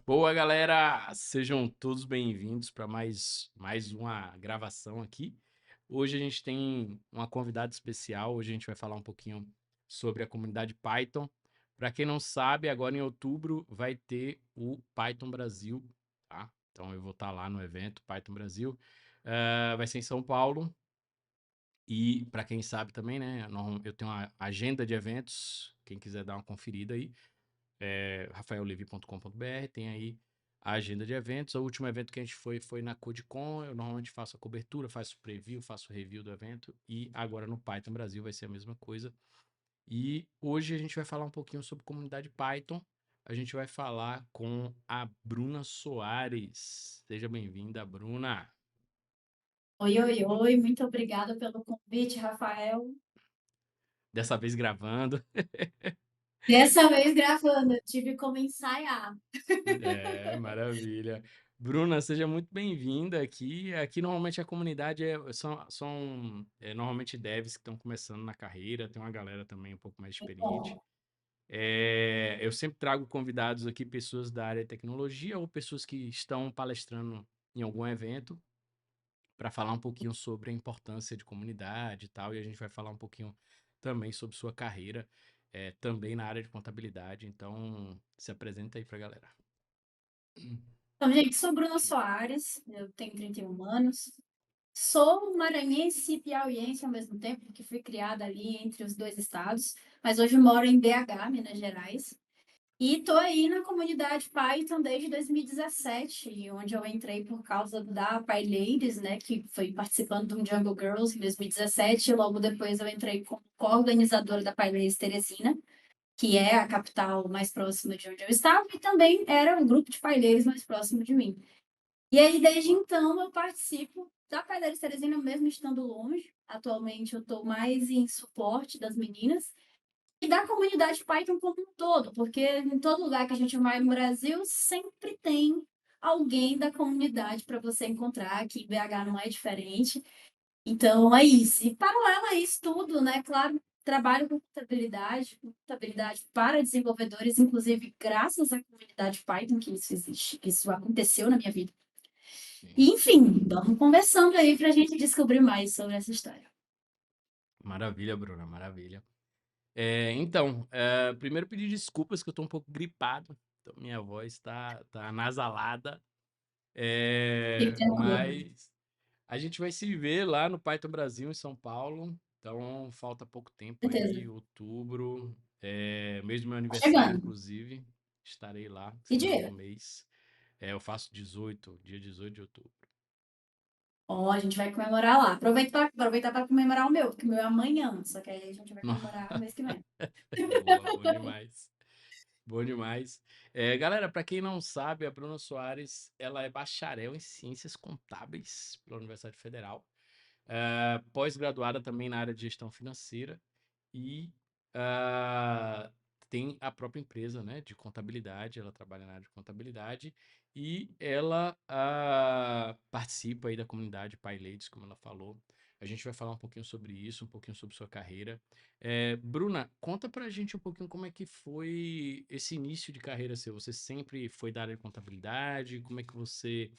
Boa, galera! Sejam todos bem-vindos para mais uma gravação aqui. Hoje a gente tem uma convidada especial. Hoje a gente vai falar um pouquinho sobre a comunidade Python. Para quem não sabe, agora em outubro vai ter o Python Brasil, tá? Então eu vou estar lá no evento Python Brasil. Vai ser em São Paulo. E para quem sabe também, né? Eu tenho uma agenda de eventos. Quem quiser dar uma conferida aí, rafaellevi.com.br, tem aí a agenda de eventos. O último evento que a gente foi na CodeCon. Eu normalmente faço a cobertura, faço preview, faço review do evento. E agora no Python Brasil vai ser a mesma coisa. E hoje a gente vai falar um pouquinho sobre comunidade Python. A gente vai falar com a Bruna Soares. Seja bem-vinda, Bruna. Oi, oi, oi, muito obrigada pelo convite, Rafael. Dessa vez gravando. Dessa vez gravando, eu tive como ensaiar. Maravilha. Bruna, seja muito bem-vinda aqui. Aqui normalmente a comunidade são normalmente devs que estão começando na carreira, tem uma galera também um pouco mais experiente. Bom, Eu sempre trago convidados aqui, pessoas da área de tecnologia ou pessoas que estão palestrando em algum evento para falar um pouquinho sobre a importância de comunidade e tal, e a gente vai falar um pouquinho também sobre sua carreira, também na área de contabilidade. Então, se apresenta aí para a galera. então, gente, sou Bruna Soares, eu tenho 31 anos. Sou maranhense e piauiense ao mesmo tempo, porque fui criada ali entre os dois estados, mas hoje moro em BH, Minas Gerais. E tô aí na comunidade Python desde 2017, onde eu entrei por causa da PyLadies, né, que foi participando do Jungle Girls em 2017, e logo depois eu entrei como co-organizadora da PyLadies Teresina, que é a capital mais próxima de onde eu estava, e também era o grupo de PyLadies mais próximo de mim. E aí, desde então, eu participo da PyLadies Teresina, mesmo estando longe. Atualmente, eu estou mais em suporte das meninas, e da comunidade Python como um todo, porque em todo lugar que a gente vai no Brasil, sempre tem alguém da comunidade para você encontrar, aqui em BH não é diferente. Então, é isso. E paralelo a isso tudo, né, claro, trabalho com contabilidade para desenvolvedores, inclusive graças à comunidade Python que isso existe, que isso aconteceu na minha vida. Sim. E, enfim, vamos conversando aí para a gente descobrir mais sobre essa história. Maravilha, Bruna, maravilha. Primeiro pedir desculpas que eu tô um pouco gripado, então minha voz tá anasalada, Fique tranquilo. mas a gente vai se ver lá no Python Brasil, em São Paulo, então falta pouco tempo Certeza. aí, outubro, mês do meu Tá aniversário, chegando. inclusive, estarei lá, Que final do dia? mês. Eu faço dia 18 de outubro. Ó, a gente vai comemorar lá. Aproveitar para comemorar o meu, porque o meu é amanhã, só que aí a gente vai comemorar no mês que vem. Boa, bom demais. Bom demais. Galera, para quem não sabe, a Bruna Soares, ela é bacharel em Ciências Contábeis pela Universidade Federal, pós-graduada também na área de gestão financeira e ah, tem a própria empresa, né, de contabilidade. Ela trabalha na área de contabilidade e ela participa aí da comunidade PyLadies, como ela falou. A gente vai falar um pouquinho sobre isso, um pouquinho sobre sua carreira. Bruna, conta pra gente um pouquinho como é que foi esse início de carreira seu. Você sempre foi da área de contabilidade? Como é que você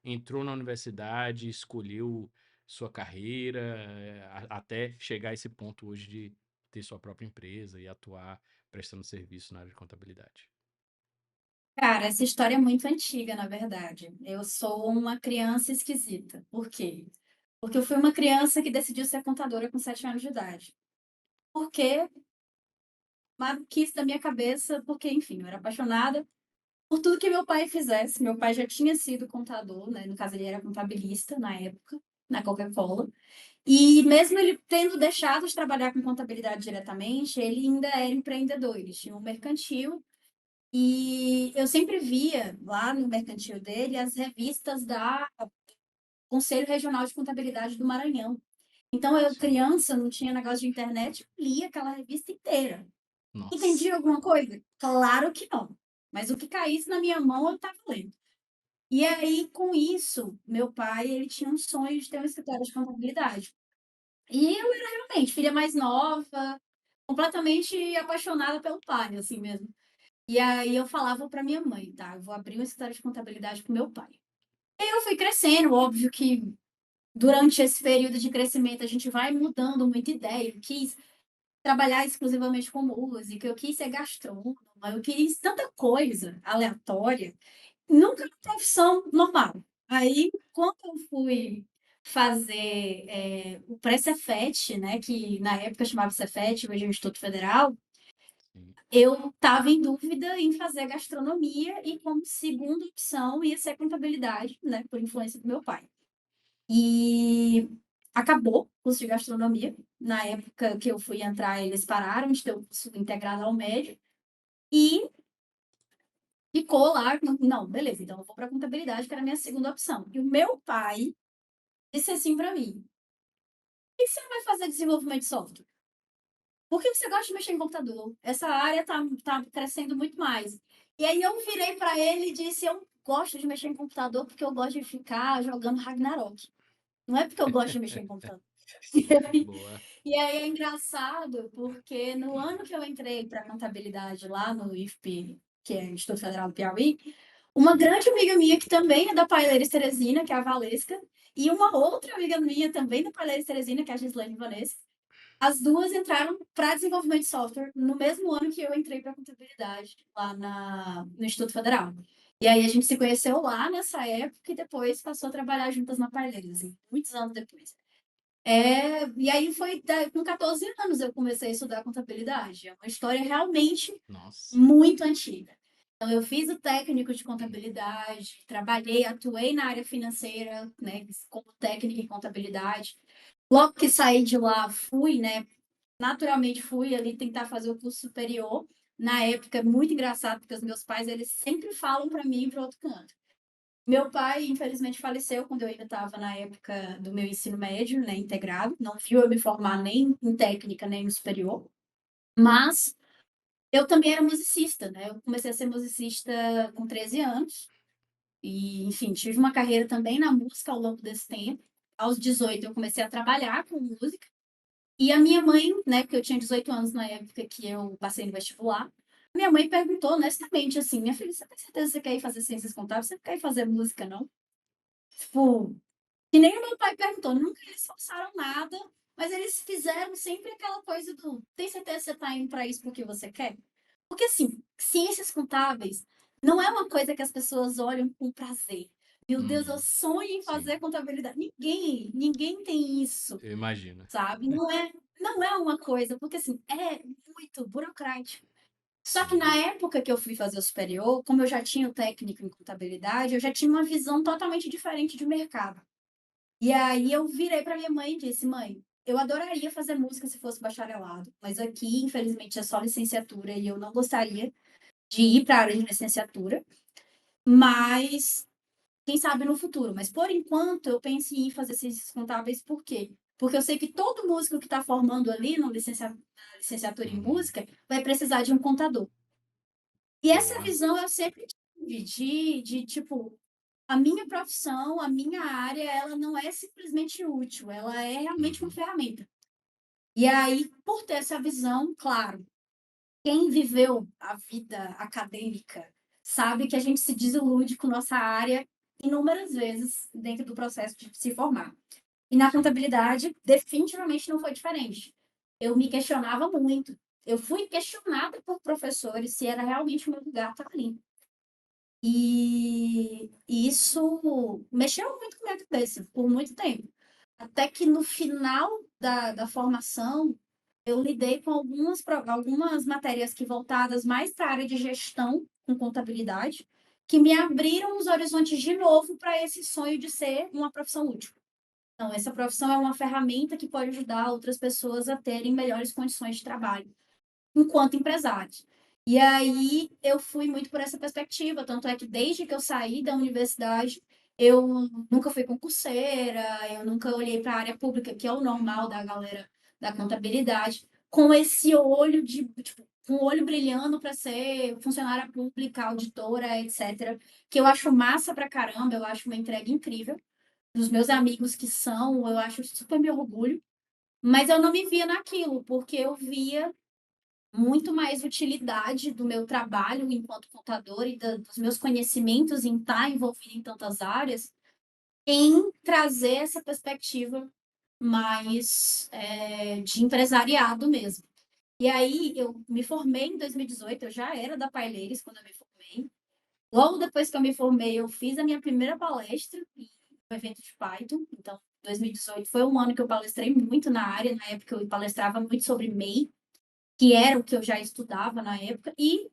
entrou na universidade, escolheu sua carreira, até chegar a esse ponto hoje de ter sua própria empresa e atuar prestando serviço na área de contabilidade? Cara, essa história é muito antiga, na verdade. Eu sou uma criança esquisita. Por quê? Porque eu fui uma criança que decidiu ser contadora com 7 anos de idade. Por quê? Maluquice da minha cabeça, porque, enfim, eu era apaixonada por tudo que meu pai fizesse. Meu pai já tinha sido contador, né? No caso, ele era contabilista na época, na Coca-Cola. E mesmo ele tendo deixado de trabalhar com contabilidade diretamente, ele ainda era empreendedor. Ele tinha um mercantil. E eu sempre via lá no mercantil dele as revistas da Conselho Regional de Contabilidade do Maranhão. Então, eu, Sim. criança, não tinha negócio de internet, eu lia aquela revista inteira. Nossa. Entendia alguma coisa? Claro que não. Mas o que caísse na minha mão, eu estava lendo. E aí, com isso, meu pai, ele tinha um sonho de ter um escritório de contabilidade. E eu era realmente filha mais nova, completamente apaixonada pelo pai, assim mesmo. E aí eu falava para minha mãe, tá? Eu vou abrir um escritório de contabilidade com meu pai. Eu fui crescendo, óbvio que durante esse período de crescimento a gente vai mudando muita ideia. Eu quis trabalhar exclusivamente com música, eu quis ser gastrônoma, eu quis tanta coisa aleatória, nunca uma profissão normal. Aí, quando eu fui fazer o pré-Cefet, né, que na época chamava Cefet, hoje é o Instituto Federal, Sim. eu estava em dúvida em fazer gastronomia e como segunda opção ia ser contabilidade, né, por influência do meu pai. E acabou o curso de gastronomia. Na época que eu fui entrar, eles pararam de ter o curso integrado ao médio e ficou lá. Não, beleza, então eu vou para contabilidade, que era a minha segunda opção. E o meu pai disse assim para mim: por que você não vai fazer desenvolvimento de software? Porque você gosta de mexer em computador. Essa área tá crescendo muito mais. E aí eu virei para ele e disse: eu gosto de mexer em computador porque eu gosto de ficar jogando Ragnarok. Não é porque eu gosto de mexer em computador. Boa. E aí é engraçado, porque no ano que eu entrei para contabilidade lá no IFP, que é Instituto Federal do Piauí, uma Sim. grande amiga minha, que também é da Paileiras Teresina, que é a Valesca, e uma outra amiga minha, também da Paileiras Teresina, que é a Gislaine Vanessa, as duas entraram para desenvolvimento de software no mesmo ano que eu entrei para contabilidade, lá no Instituto Federal. E aí a gente se conheceu lá nessa época e depois passou a trabalhar juntas na Paileiras, assim, muitos anos depois. E aí foi com 14 anos eu comecei a estudar contabilidade. É uma história realmente Nossa. muito antiga. Então, eu fiz o técnico de contabilidade, trabalhei, atuei na área financeira, né, como técnica em contabilidade. Logo que saí de lá, fui, né, naturalmente fui ali tentar fazer o curso superior. Na época, é muito engraçado, porque os meus pais, eles sempre falam para mim ir para outro canto. Meu pai, infelizmente, faleceu quando eu ainda estava na época do meu ensino médio, né, integrado. Não viu eu me formar nem em técnica, nem no superior. Mas eu também era musicista, né? Eu comecei a ser musicista com 13 anos. E, enfim, tive uma carreira também na música ao longo desse tempo. Aos 18, eu comecei a trabalhar com música. E a minha mãe, né, porque eu tinha 18 anos na época que eu passei no vestibular, minha mãe perguntou honestamente assim: minha filha, você tem certeza que você quer ir fazer ciências contábeis? Você não quer ir fazer música, não? Tipo, que nem o meu pai perguntou, nunca eles forçaram nada, mas eles fizeram sempre aquela coisa do: tem certeza que você está indo para isso porque você quer? Porque, assim, ciências contábeis não é uma coisa que as pessoas olham com prazer. Meu Deus, eu Uhum. sonho em Sim. fazer contabilidade. Ninguém tem isso, Eu imagino. sabe? Não é uma coisa, porque, assim, é muito burocrático. Só que na Sim. época que eu fui fazer o superior, como eu já tinha o técnico em contabilidade, eu já tinha uma visão totalmente diferente de mercado. E aí eu virei para minha mãe e disse: mãe, eu adoraria fazer música se fosse bacharelado, mas aqui, infelizmente, é só licenciatura e eu não gostaria de ir para a área de licenciatura, mas quem sabe no futuro. Mas por enquanto eu penso em fazer ciências contábeis, por quê? Porque eu sei que todo músico que está formando ali no licenciatura em Uhum. música vai precisar de um contador. E essa Boa. visão eu sempre tive de tipo, a minha profissão, a minha área, ela não é simplesmente útil, ela é realmente uma Uhum. ferramenta. E aí, por ter essa visão, claro, quem viveu a vida acadêmica sabe que a gente se desilude com nossa área inúmeras vezes dentro do processo de se formar. E na Sim. contabilidade, definitivamente não foi diferente. Eu me questionava muito. Eu fui questionada por professores se era realmente o meu lugar estar ali. E isso mexeu muito com a minha cabeça por muito tempo. Até que no final da formação, eu lidei com algumas matérias que voltadas mais para a área de gestão com contabilidade, que me abriram os horizontes de novo para esse sonho de ser uma profissão útil. Então, essa profissão é uma ferramenta que pode ajudar outras pessoas a terem melhores condições de trabalho enquanto empresários. E aí eu fui muito por essa perspectiva, tanto é que desde que eu saí da universidade, eu nunca fui concurseira, eu nunca olhei para a área pública, que é o normal da galera da contabilidade, com esse olho de, tipo, com o olho brilhando para ser funcionária pública, auditora, etc. Que eu acho massa pra caramba, eu acho uma entrega incrível. Dos meus amigos que são, eu acho super me orgulho. Mas eu não me via naquilo, porque eu via muito mais utilidade do meu trabalho enquanto contador e dos meus conhecimentos em estar envolvido em tantas áreas, em trazer essa perspectiva mais de empresariado mesmo. E aí eu me formei em 2018, eu já era da Paileires quando eu me formei. Logo depois que eu me formei, eu fiz a minha primeira palestra em um evento de Python. Então, 2018 foi um ano que eu palestrei muito na área. Na época, eu palestrava muito sobre MEI, que era o que eu já estudava na época. E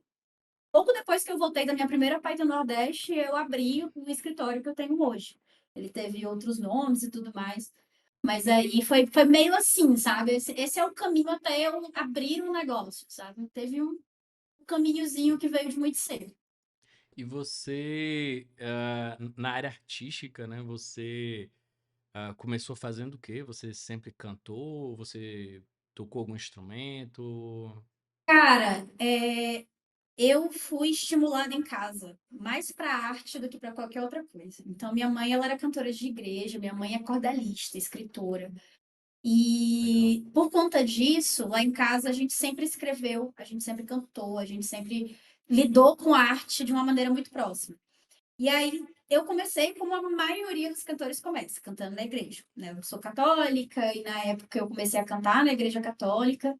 pouco depois que eu voltei da minha primeira Python Nordeste, eu abri o escritório que eu tenho hoje. Ele teve outros nomes e tudo mais. Mas aí foi meio assim, sabe? Esse é o caminho até eu abrir um negócio, sabe? Teve um caminhozinho que veio de muito cedo. E você, na área artística, né, você começou fazendo o quê? Você sempre cantou? Você tocou algum instrumento? Cara, eu fui estimulada em casa, mais para arte do que para qualquer outra coisa. Então, minha mãe, ela era cantora de igreja, minha mãe é cordelista, escritora. Legal. E por conta disso, lá em casa a gente sempre escreveu, a gente sempre cantou, a gente sempre lidou com a arte de uma maneira muito próxima. E aí eu comecei como a maioria dos cantores começa, cantando na igreja, né? Eu sou católica e na época eu comecei a cantar na igreja católica.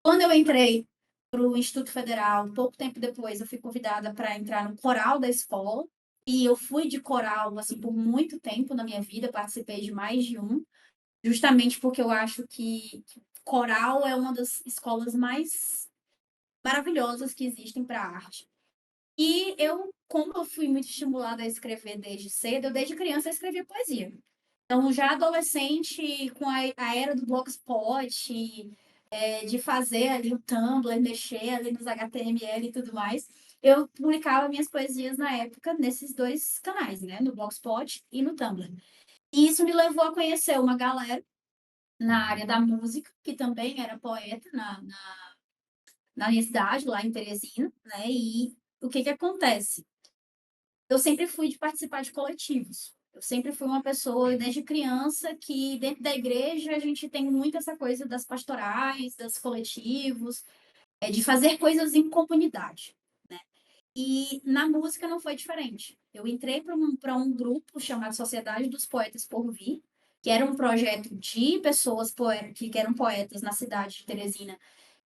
Quando eu entrei para o Instituto Federal, pouco tempo depois, eu fui convidada para entrar no coral da escola. E eu fui de coral assim por muito tempo na minha vida, participei de mais de um, justamente porque eu acho que coral é uma das escolas mais maravilhosas que existem para a arte. E eu, como eu fui muito estimulada a escrever desde cedo, eu desde criança escrevia poesia. Então, já adolescente, com a era do Blogspot, de fazer ali o Tumblr, mexer ali nos HTML e tudo mais, eu publicava minhas poesias na época nesses dois canais, né? No Blogspot e no Tumblr. E isso me levou a conhecer uma galera na Uhum. área da música, que também era poeta na minha cidade, lá em Teresina, né? E o que que acontece? Eu sempre fui de participar de coletivos. Eu sempre fui uma pessoa, desde criança, que dentro da igreja a gente tem muito essa coisa das pastorais, dos coletivos, de fazer coisas em comunidade. E na música não foi diferente. Eu entrei para um grupo chamado Sociedade dos Poetas por Vir, que era um projeto de pessoas que eram poetas na cidade de Teresina,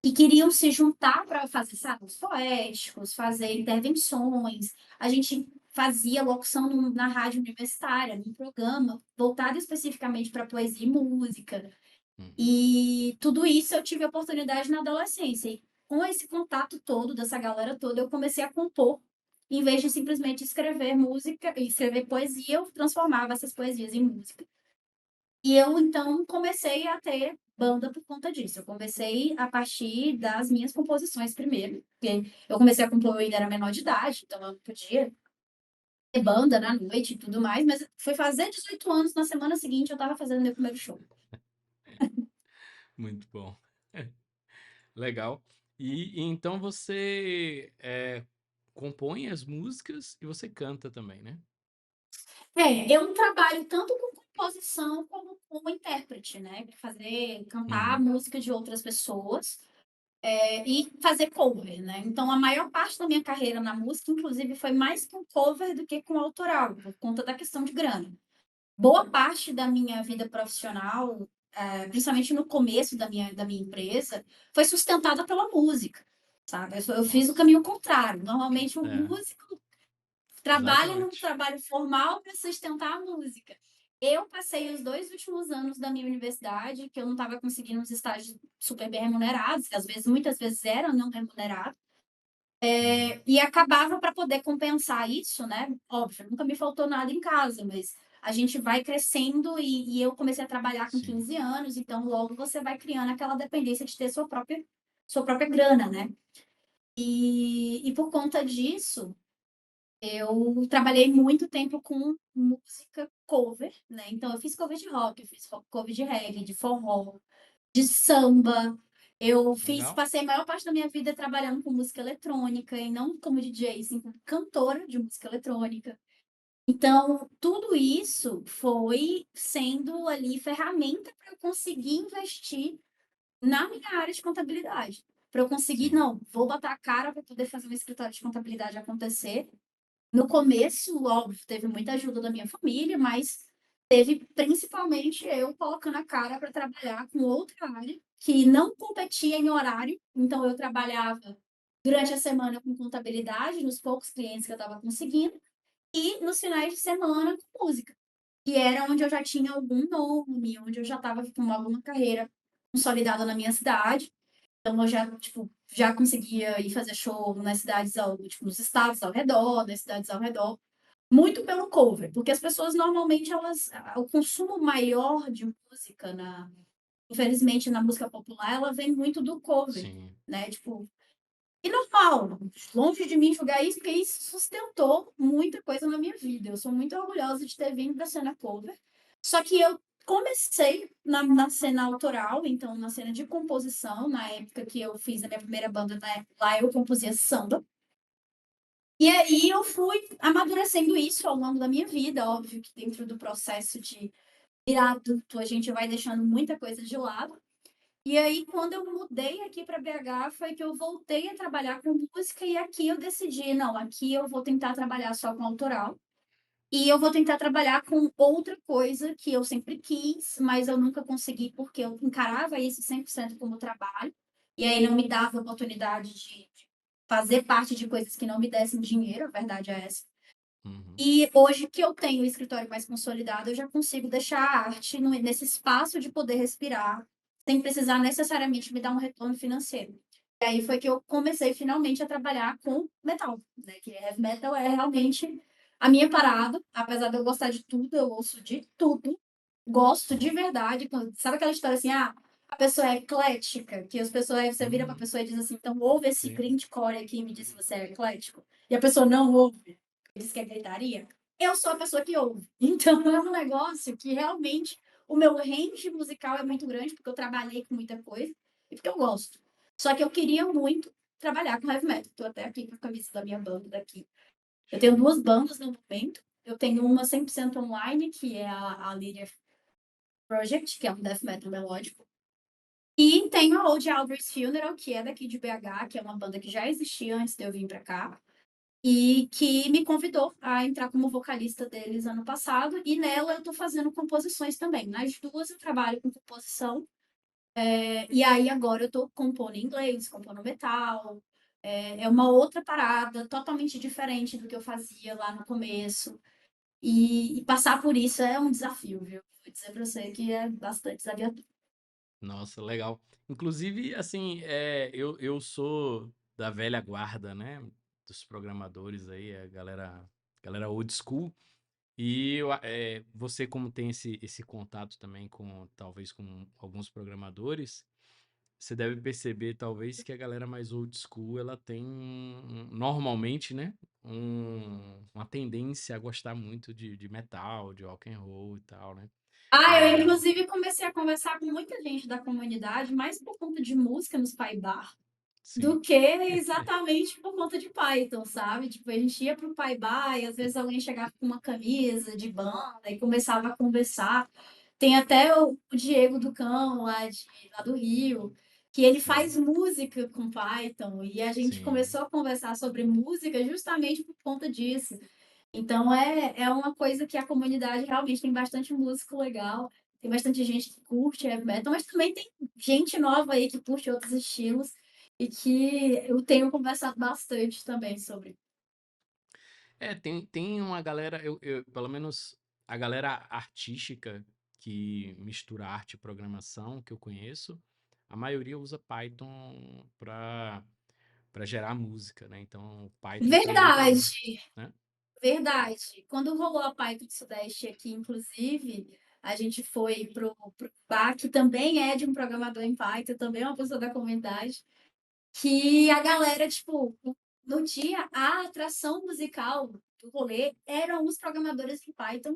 que queriam se juntar para fazer salões poéticos, fazer intervenções. A gente fazia locução na rádio universitária, num programa voltado especificamente para poesia e música. Uhum. E tudo isso eu tive a oportunidade na adolescência. E com esse contato todo, dessa galera toda, eu comecei a compor. Em vez de simplesmente escrever música, escrever poesia, eu transformava essas poesias em música. E eu, então, comecei a ter banda por conta disso. Eu comecei a partir das minhas composições primeiro. Porque eu comecei a compor, eu ainda era menor de idade, então eu não podia ter banda na noite e tudo mais. Mas foi fazer 18 anos, na semana seguinte eu estava fazendo meu primeiro show. Muito bom. Legal. E então você compõe as músicas e você canta também, né? Eu trabalho tanto com composição como como intérprete, né? Fazer, cantar Uhum. música de outras pessoas, e fazer cover, né? Então, a maior parte da minha carreira na música, inclusive, foi mais com cover do que com autoral, por conta da questão de grana. Boa parte da minha vida profissional, principalmente no começo da minha empresa, foi sustentada pela música, sabe? Eu fiz o Nossa. caminho contrário. Normalmente, um É, músico trabalha num exatamente. trabalho formal para sustentar a música. Eu passei os 2 últimos anos da minha universidade, que eu não estava conseguindo uns estágios super bem remunerados, que às vezes, muitas vezes eram não remunerados, Uhum. e acabava para poder compensar isso, né? Óbvio, nunca me faltou nada em casa, mas a gente vai crescendo e eu comecei a trabalhar com Sim. 15 anos, então logo você vai criando aquela dependência de ter sua própria grana, né? E por conta disso, eu trabalhei muito tempo com música cover, né? Então, eu fiz cover de rock, eu fiz cover de reggae, de forró, de samba. Legal. Passei a maior parte da minha vida trabalhando com música eletrônica, e não como DJ, sim como cantora de música eletrônica. Então, tudo isso foi sendo ali ferramenta para eu conseguir investir na minha área de contabilidade. para eu conseguir, Sim. não, vou botar a cara para poder fazer um escritório de contabilidade acontecer. No começo, óbvio, teve muita ajuda da minha família, mas teve principalmente eu colocando a cara para trabalhar com outra área que não competia em horário. Então, eu trabalhava durante a semana com contabilidade, nos poucos clientes que eu estava conseguindo, e nos finais de semana com música, que era onde eu já tinha algum nome, onde eu já estava com alguma carreira consolidada na minha cidade. Então eu já, tipo, já conseguia ir fazer show nas cidades tipo, nos estados ao redor, nas cidades ao redor, muito pelo cover, porque as pessoas normalmente o consumo maior de música infelizmente na música popular, ela vem muito do cover, Sim. né? Tipo, e normal, longe de mim julgar isso, porque isso sustentou muita coisa na minha vida. Eu sou muito orgulhosa de ter vindo da cena cover. Só que eu comecei na cena autoral, então na cena de composição, na época que eu fiz a minha primeira banda, né, lá eu compuzia samba. E aí eu fui amadurecendo isso ao longo da minha vida, óbvio que dentro do processo de virar adulto, a gente vai deixando muita coisa de lado. E aí, quando eu mudei aqui para BH, foi que eu voltei a trabalhar com música e aqui eu decidi, não, aqui eu vou tentar trabalhar só com autoral. E eu vou tentar trabalhar com outra coisa que eu sempre quis, mas eu nunca consegui porque eu encarava isso 100% como trabalho. E aí não me dava oportunidade de fazer parte de coisas que não me dessem dinheiro, a verdade é essa. Uhum. E hoje que eu tenho o escritório mais consolidado, eu já consigo deixar a arte nesse espaço de poder respirar, sem precisar necessariamente me dar um retorno financeiro. E aí foi que eu comecei finalmente a trabalhar com metal, né? Que heavy metal é realmente a minha parada, apesar de eu gostar de tudo, eu ouço de tudo, gosto de verdade. Sabe aquela história assim, ah, a pessoa é eclética, que as pessoas, você vira para a Uhum. pessoa e diz assim, então ouve esse Sim. grindcore aqui e me diz se você é eclético. E a pessoa não ouve diz que é gritaria, eu sou a pessoa que ouve. Então é um negócio que realmente o meu range musical é muito grande, porque eu trabalhei com muita coisa e porque eu gosto. Só que eu queria muito trabalhar com heavy metal. Estou até aqui com a camisa da minha banda daqui. Eu tenho Show. duas bandas no momento. Eu tenho uma 100% online, que é a Lydia Project, que é um death metal melódico. E tenho a Old Albert's Funeral, que é daqui de BH, que é uma banda que já existia antes de eu vir para cá e que me convidou a entrar como vocalista deles ano passado, e nela eu estou fazendo composições também. Nas duas eu trabalho com composição, e aí agora eu estou compondo em inglês, compondo metal, é uma outra parada, totalmente diferente do que eu fazia lá no começo, e passar por isso é um desafio, viu? Vou dizer para você que é bastante desafiador. Nossa, legal. Inclusive, assim, eu sou da velha guarda, né? Dos programadores aí, galera old school. E você, como tem esse contato também com, talvez, com alguns programadores, você deve perceber, talvez, que a galera mais old school, ela tem, normalmente, né? Uma tendência a gostar muito de metal, de rock and roll e tal, né? Ah, eu É, inclusive comecei a conversar com muita gente da comunidade, mais por conta de música nos Pai Bar, sim, do que exatamente por conta de Python, sabe? Tipo, a gente ia pro Pai-Bai, e às vezes alguém chegava com uma camisa de banda e começava a conversar. Tem até o Diego do Cão, lá do Rio, que ele sim, faz música com Python, e a gente sim. começou a conversar sobre música justamente por conta disso. Então é uma coisa que a comunidade realmente tem bastante músico legal, tem bastante gente que curte heavy metal, mas também tem gente nova aí que curte outros estilos e que eu tenho conversado bastante também sobre. Tem uma galera, pelo menos a galera artística que mistura arte e programação que eu conheço, a maioria usa Python para gerar música, né? Então, o Python tem muita, Verdade, né? verdade. Quando rolou a Python do Sudeste aqui, inclusive, a gente foi pro bar, que também é de um programador em Python, também é uma pessoa da comunidade, que a galera, tipo, no dia, a atração musical do rolê eram os programadores em Python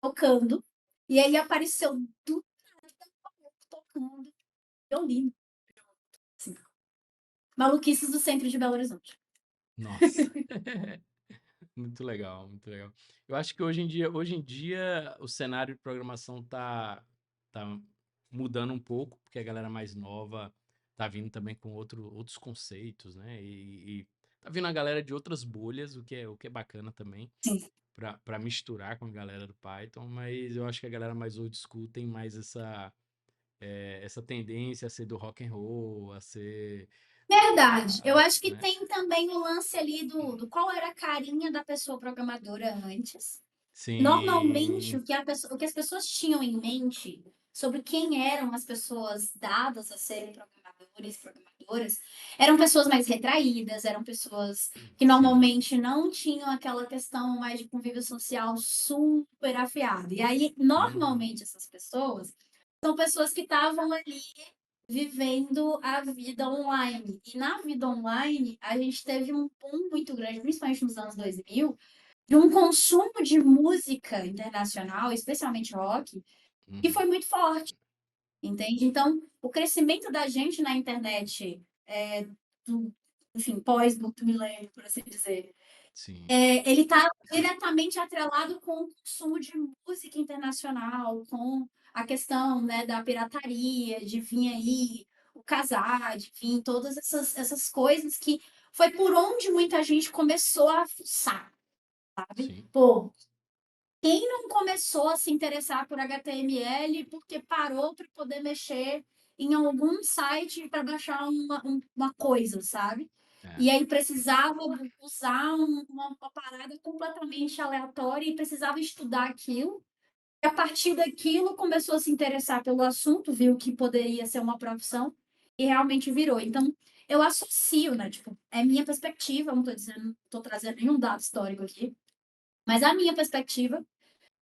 tocando, e aí apareceu do nada tocando violino, assim, maluquices do centro de Belo Horizonte. Nossa. Muito legal, muito legal. Eu acho que hoje em dia o cenário de programação tá mudando um pouco, porque a galera mais nova tá vindo também com outros conceitos, né? E tá vindo a galera de outras bolhas, o que é bacana também, Sim. pra misturar com a galera do Python, mas eu acho que a galera mais old school tem mais essa tendência a ser do rock and roll, a ser, Verdade. Eu acho que né? tem também o lance ali do qual era a carinha da pessoa programadora antes. Normalmente, Sim, o que as pessoas tinham em mente sobre quem eram as pessoas dadas a serem programadores, programadoras, eram pessoas mais retraídas, eram pessoas que sim. normalmente não tinham aquela questão mais de convívio social super afiada. E aí, Uhum, normalmente, essas pessoas são pessoas que estavam ali vivendo a vida online. E na vida online, a gente teve um boom muito grande, principalmente nos anos 2000, de um consumo de música internacional, especialmente rock, que uhum, foi muito forte, entende? Então, o crescimento da gente na internet, do, enfim, pós-Book Millennium, por assim dizer, sim. ele está diretamente atrelado com o consumo de música internacional, com a questão, né, da pirataria, de vir aí o casar, de vir todas essas coisas que foi por onde muita gente começou a fuçar, sabe? Sim, Pô, quem não começou a se interessar por HTML porque parou para poder mexer em algum site para baixar uma coisa, sabe? é, E aí precisava usar uma parada completamente aleatória e precisava estudar aquilo. E a partir daquilo começou a se interessar pelo assunto, viu que poderia ser uma profissão e realmente virou. Então, eu associo, né? Tipo, é minha perspectiva, não estou dizendo, não estou trazendo nenhum dado histórico aqui, mas a minha perspectiva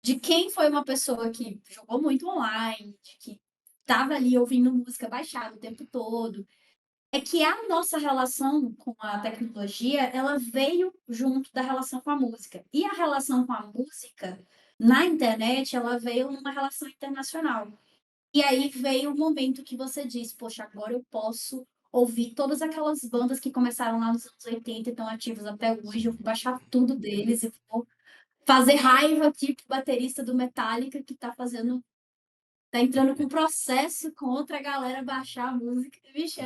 de quem foi uma pessoa que jogou muito online, de que estava ali ouvindo música baixada o tempo todo, é que a nossa relação com a tecnologia, ela veio junto da relação com a música. E a relação com a música na internet, ela veio numa relação internacional. E aí veio o momento que você disse, poxa, agora eu posso ouvir todas aquelas bandas que começaram lá nos anos 80 e estão ativas até hoje, eu sim. vou baixar tudo deles e vou fazer raiva aqui pro baterista do Metallica que tá fazendo, tá entrando com processo contra a galera baixar a música. Bicho,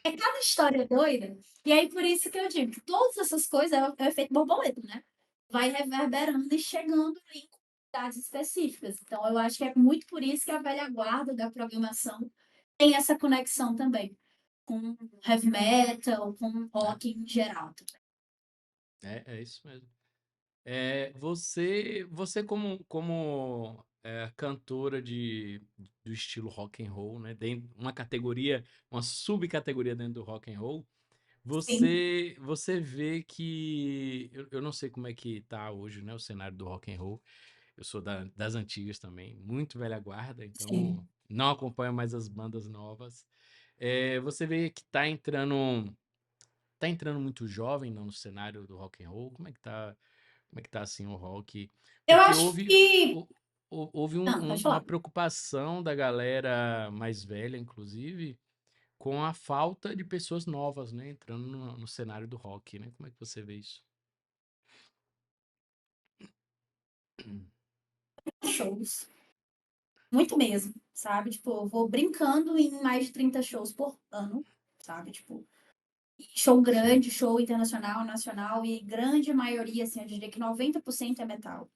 é cada história doida. E aí por isso que eu digo que todas essas coisas é o efeito borboleta, né? Vai reverberando e chegando em comunidades específicas. Então eu acho que é muito por isso que a velha guarda da programação tem essa conexão também com heavy metal, com É, rock em geral. é isso mesmo. Você como cantora do estilo rock and roll, né? Dentro, uma categoria, uma subcategoria dentro do rock and roll, Sim, você vê que eu não sei como é que tá hoje, né? O cenário do rock and roll. Eu sou das antigas também, muito velha guarda, então sim. não acompanho mais as bandas novas. Você vê que tá entrando muito jovem no cenário do rock and roll. Como é que tá assim o rock? Eu Porque acho houve que. hou- houve Não, pode uma falar. preocupação da galera mais velha, inclusive, com a falta de pessoas novas, né, entrando no cenário do rock, né? Como é que você vê isso? Shows. Muito mesmo, sabe? Tipo, eu vou brincando em mais de 30 shows por ano, sabe? Tipo, show Sim. grande, show internacional, nacional, e grande maioria, assim, eu diria que 90% é metal.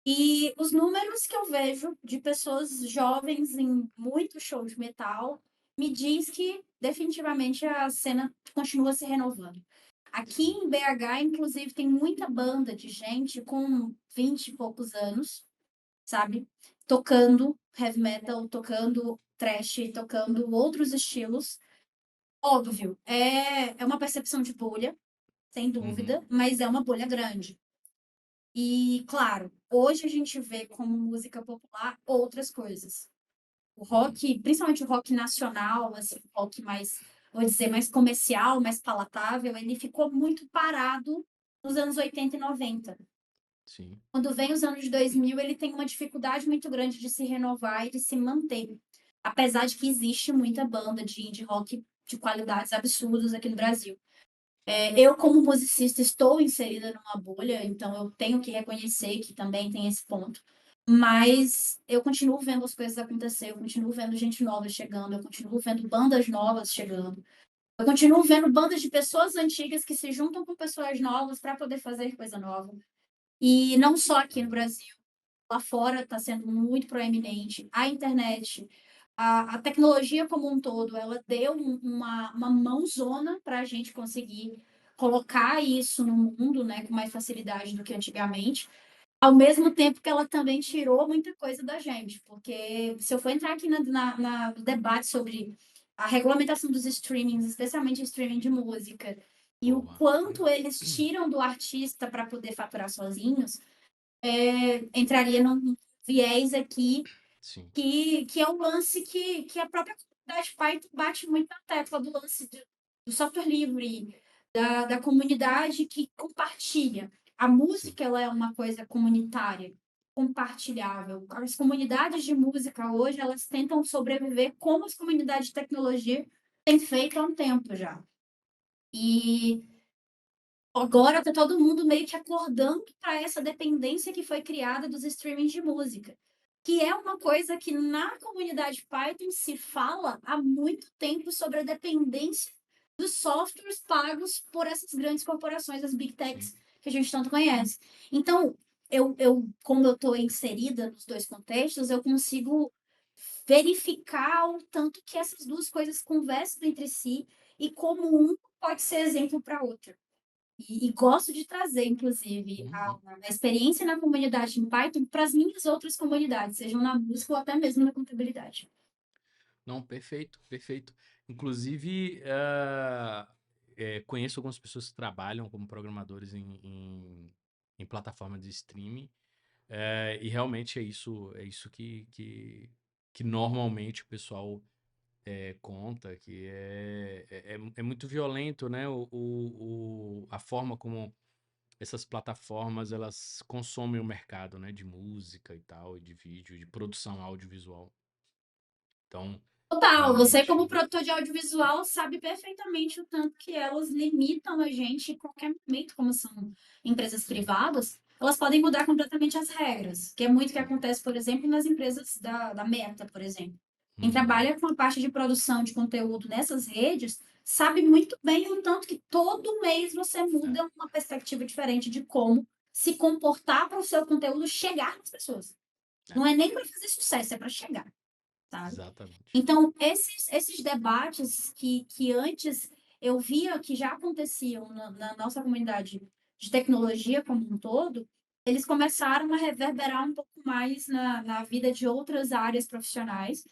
E os números que eu vejo de pessoas jovens em muito show de metal me diz que definitivamente a cena continua se renovando. Aqui Sim. em BH, inclusive, tem muita banda de gente com 20 e poucos anos, sabe? Tocando heavy metal, tocando thrash, tocando outros estilos. Óbvio, é uma percepção de bolha, sem Uhum. dúvida, mas é uma bolha grande. E, claro, hoje a gente vê como música popular outras coisas. O Uhum. rock, principalmente o rock nacional, assim, o rock mais, vou dizer, mais comercial, mais palatável, ele ficou muito parado nos anos 80 e 90. Sim. Quando vem os anos 2000, ele tem uma dificuldade muito grande de se renovar e de se manter. Apesar de que existe muita banda de indie rock de qualidades absurdas aqui no Brasil. Eu, como musicista, estou inserida numa bolha, então eu tenho que reconhecer que também tem esse ponto. mas eu continuo vendo as coisas acontecer, eu continuo vendo gente nova chegando, eu continuo vendo bandas novas chegando. Eu continuo vendo bandas de pessoas antigas que se juntam com pessoas novas para poder fazer coisa nova. E não só aqui no Uhum. Brasil, lá fora está sendo muito proeminente. A internet, a tecnologia como um todo, ela deu uma mãozona para a gente conseguir colocar isso no mundo, né, com mais facilidade do que antigamente. Ao mesmo tempo que ela também tirou muita coisa da gente, porque se eu for entrar aqui no debate sobre a regulamentação dos streamings, especialmente o streaming de música, e o Boa. quanto eles tiram do artista para poder faturar sozinhos, entraria num viés aqui Sim, que é um lance que a própria comunidade Python bate muito na tecla do lance do software livre, da comunidade que compartilha. A sim. música ela é uma coisa comunitária, compartilhável. As comunidades de música hoje elas tentam sobreviver como as comunidades de tecnologia têm feito há um tempo já. E agora tá todo mundo meio que acordando para essa dependência que foi criada dos streamings de música, que é uma coisa que na comunidade Python se fala há muito tempo sobre a dependência dos softwares pagos por essas grandes corporações, as big Sim. techs que a gente tanto conhece. Então, como eu estou inserida nos dois contextos, eu consigo verificar o tanto que essas duas coisas conversam entre si e como um pode ser exemplo para outro. E gosto de trazer, inclusive, Uhum. a experiência na comunidade em Python para as minhas outras comunidades, sejam na música ou até mesmo na contabilidade. Não, perfeito, perfeito. Inclusive, conheço algumas pessoas que trabalham como programadores em plataforma de streaming, e realmente é isso que normalmente o pessoal conta, que é muito violento, né? A forma como essas plataformas elas consomem o mercado, né? De música e tal, e de vídeo, de produção audiovisual. Então, Total, você como realmente. produtor de audiovisual sabe perfeitamente o tanto que elas limitam a gente em qualquer momento, como são empresas Sim. privadas, elas podem mudar completamente as regras, que é muito o que Uhum. acontece, por exemplo, nas empresas da Meta, por exemplo. Quem Uhum. trabalha com a parte de produção de conteúdo nessas redes sabe muito bem o tanto que todo mês você É, muda uma perspectiva diferente de como se comportar para o seu conteúdo chegar nas pessoas. é, Não é nem para fazer sucesso, é para chegar, sabe? exatamente. Então, esses debates que antes eu via que já aconteciam na nossa comunidade de tecnologia como um todo, eles começaram a reverberar um pouco mais na vida de outras áreas profissionais.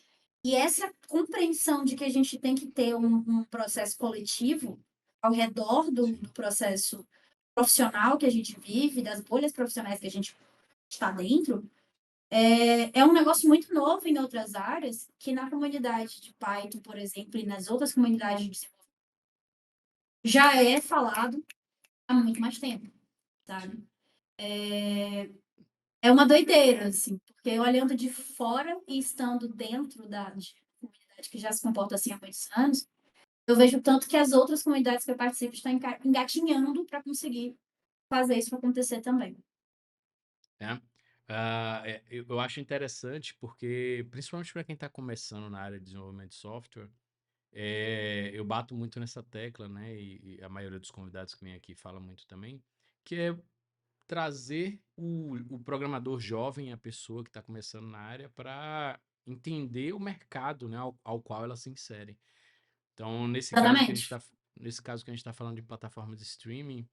E essa compreensão de que a gente tem que ter um processo coletivo ao redor do Sim. processo profissional que a gente vive, das bolhas profissionais que a gente está dentro, é um negócio muito novo em outras áreas, que na comunidade de Python, por exemplo, e nas outras comunidades de desenvolvimento, já é falado há muito mais tempo, Sim. sabe? É uma doideira, assim, porque olhando de fora e estando dentro de comunidade que já se comporta assim há muitos anos, eu vejo tanto que as outras comunidades que eu participo estão engatinhando para conseguir fazer isso acontecer também. É. Eu acho interessante porque, principalmente para quem está começando na área de desenvolvimento de software, eu bato muito nessa tecla, né? E a maioria dos convidados que vem aqui fala muito também, que é trazer o programador jovem, a pessoa que está começando na área, para entender o mercado, né, ao qual ela se insere. Então, Exatamente. nesse caso que a gente está falando de plataformas de streaming,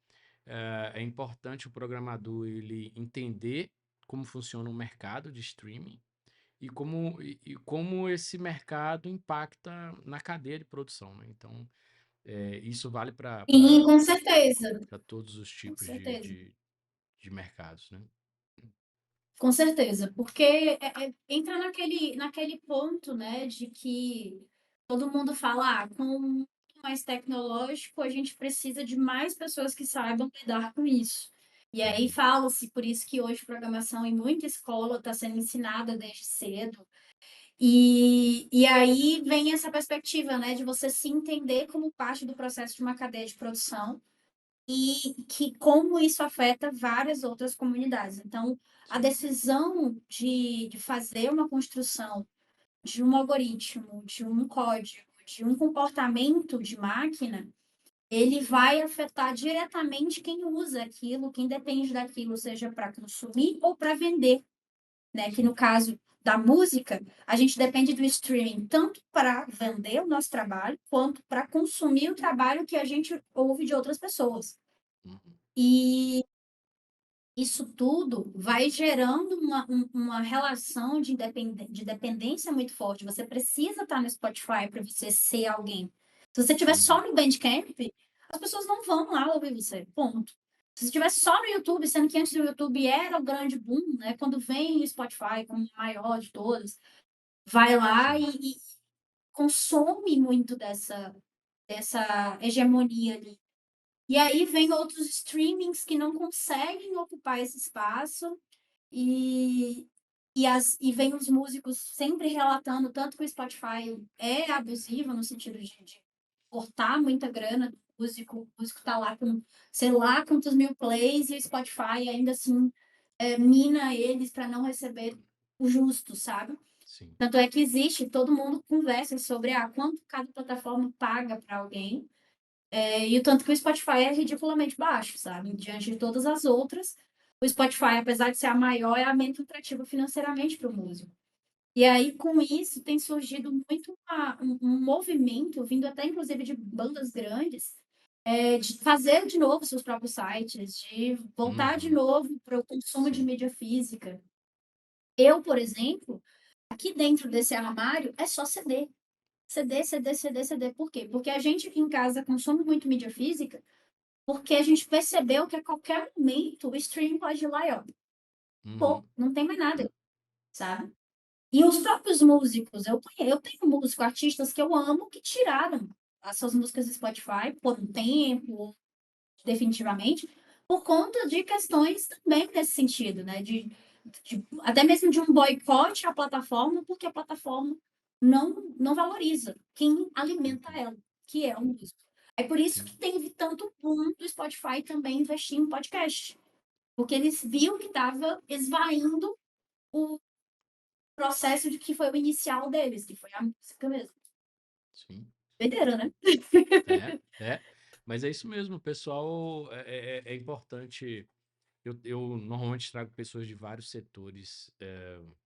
é importante o programador ele entender como funciona o mercado de streaming e como esse mercado impacta na cadeia de produção, né? Então, isso vale Sim, com certeza. para todos os Com tipos certeza. de mercados, né? Com certeza, porque entra naquele ponto, né, de que todo mundo fala, com muito mais tecnológico, a gente precisa de mais pessoas que saibam lidar com isso. E aí Uhum. fala-se, por isso que hoje programação em muita escola está sendo ensinada desde cedo. E aí vem essa perspectiva, né, de você se entender como parte do processo de uma cadeia de produção e que como isso afeta várias outras comunidades. Então, a sim. decisão de fazer uma construção de um algoritmo, de um código, de um comportamento de máquina, ele vai afetar diretamente quem usa aquilo, quem depende daquilo, seja para consumir ou para vender, né? Que no Sim. caso da música, a gente depende do streaming tanto para vender o nosso trabalho, quanto para consumir o trabalho que a gente ouve de outras pessoas. Uhum. E isso tudo vai gerando uma relação de dependência muito forte. Você precisa estar no Spotify para você ser alguém. Se você estiver só Uhum. no Bandcamp, as pessoas não vão lá ouvir você, ponto. Se você estiver só no YouTube, sendo que antes do YouTube era o grande boom, né? Quando vem o Spotify como o maior de todos, vai lá Sim. e consome muito dessa hegemonia ali. E aí vem outros streamings que não conseguem ocupar esse espaço e, e vem os músicos sempre relatando tanto que o Spotify é abusivo no sentido de cortar muita grana do músico, o músico tá lá com sei lá quantos mil plays e o Spotify ainda assim mina eles para não receber o justo, sabe? Sim. Tanto é que existe, todo mundo conversa sobre quanto cada plataforma paga para alguém e o tanto que o Spotify é ridiculamente baixo, sabe? Diante de todas as outras, o Spotify, apesar de ser a maior, é a menos lucrativa financeiramente para o músico. E aí, com isso, tem surgido muito um movimento, vindo até inclusive de bandas grandes, de fazer de novo seus próprios sites, de voltar de Uhum. novo para o consumo de Sim. mídia física. Eu, por exemplo, aqui dentro desse armário é só CD. CD, CD, CD, CD. Por quê? Porque a gente aqui em casa consome muito mídia física, porque a gente percebeu que a qualquer momento o streaming pode ir lá e, ó, pô, Uhum. não tem mais nada, sabe? E os próprios músicos, eu tenho músicos, artistas que eu amo, que tiraram as suas músicas do Spotify por um tempo, definitivamente, por conta de questões também nesse sentido, né? Até mesmo de um boicote à plataforma, porque a plataforma não valoriza quem alimenta Uhum. ela, que é o músico. É por isso Sim. que teve tanto boom do Spotify também investir em podcast, porque eles viram que estava esvaindo o processo de que foi o inicial deles, que foi a música mesmo. Sim. Doideira, né? É, é. Mas é isso mesmo, o pessoal é importante. Eu normalmente trago pessoas de vários setores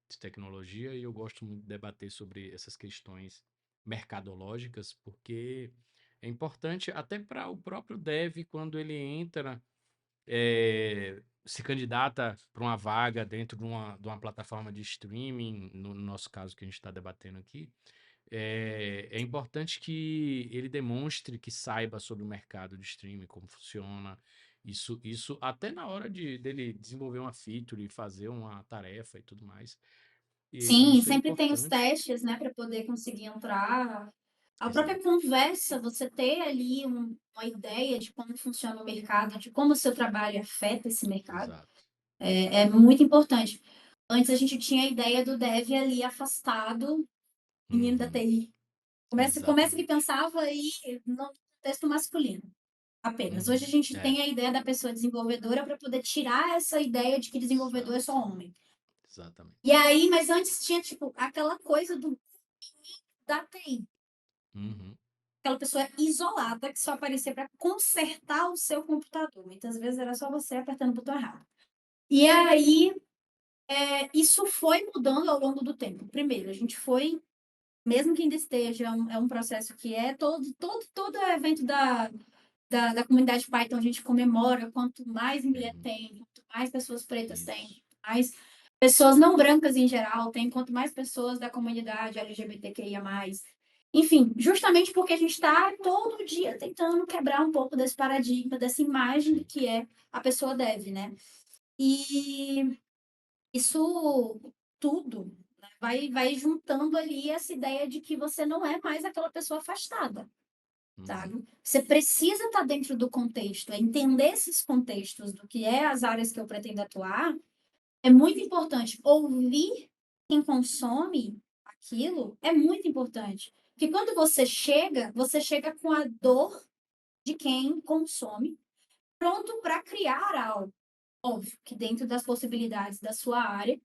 de tecnologia e eu gosto muito de debater sobre essas questões mercadológicas, porque é importante até para o próprio dev, quando ele entra, se candidata para uma vaga dentro de uma plataforma de streaming, no nosso caso que a gente está debatendo aqui, é importante que ele demonstre que saiba sobre o mercado de streaming, como funciona. Isso até na hora dele desenvolver uma feature e fazer uma tarefa e tudo mais. E Sim, isso é sempre tem os importante. testes, né, para poder conseguir entrar. A própria Exato, conversa, você ter ali uma ideia de como funciona o mercado, de como o seu trabalho afeta esse mercado, exato. é muito importante. Antes a gente tinha a ideia do dev ali afastado, menino da Uhum, TI. Começa que exatamente. pensava aí no contexto masculino apenas. Hoje a Uhum, gente tem a ideia da pessoa desenvolvedora para poder tirar essa ideia de que desenvolvedor é exato, só homem. E exatamente. aí, mas antes tinha, tipo, aquela coisa da TI. Uhum, Aquela pessoa isolada que só aparecia para consertar o seu computador. Muitas vezes era só você apertando o botão errado. E aí, isso foi mudando ao longo do tempo. Primeiro, a gente foi, mesmo que ainda esteja, é um processo que é todo evento da comunidade Python, a gente comemora quanto mais mulher uhum, tem, quanto mais pessoas pretas isso. têm, mais pessoas não brancas em geral tem, quanto mais pessoas da comunidade LGBTQIA+. Enfim, justamente porque a gente está todo dia tentando quebrar um pouco desse paradigma, dessa imagem do Sim. que é a pessoa deve, né? E isso tudo, né, vai juntando ali essa ideia de que você não é mais aquela pessoa afastada, Uhum, sabe? Você precisa estar dentro do contexto, entender esses contextos do que é as áreas que eu pretendo atuar. É muito importante ouvir quem consome aquilo, é muito importante. Porque quando você chega com a dor de quem consome, pronto para criar algo. Óbvio que dentro das possibilidades da sua área,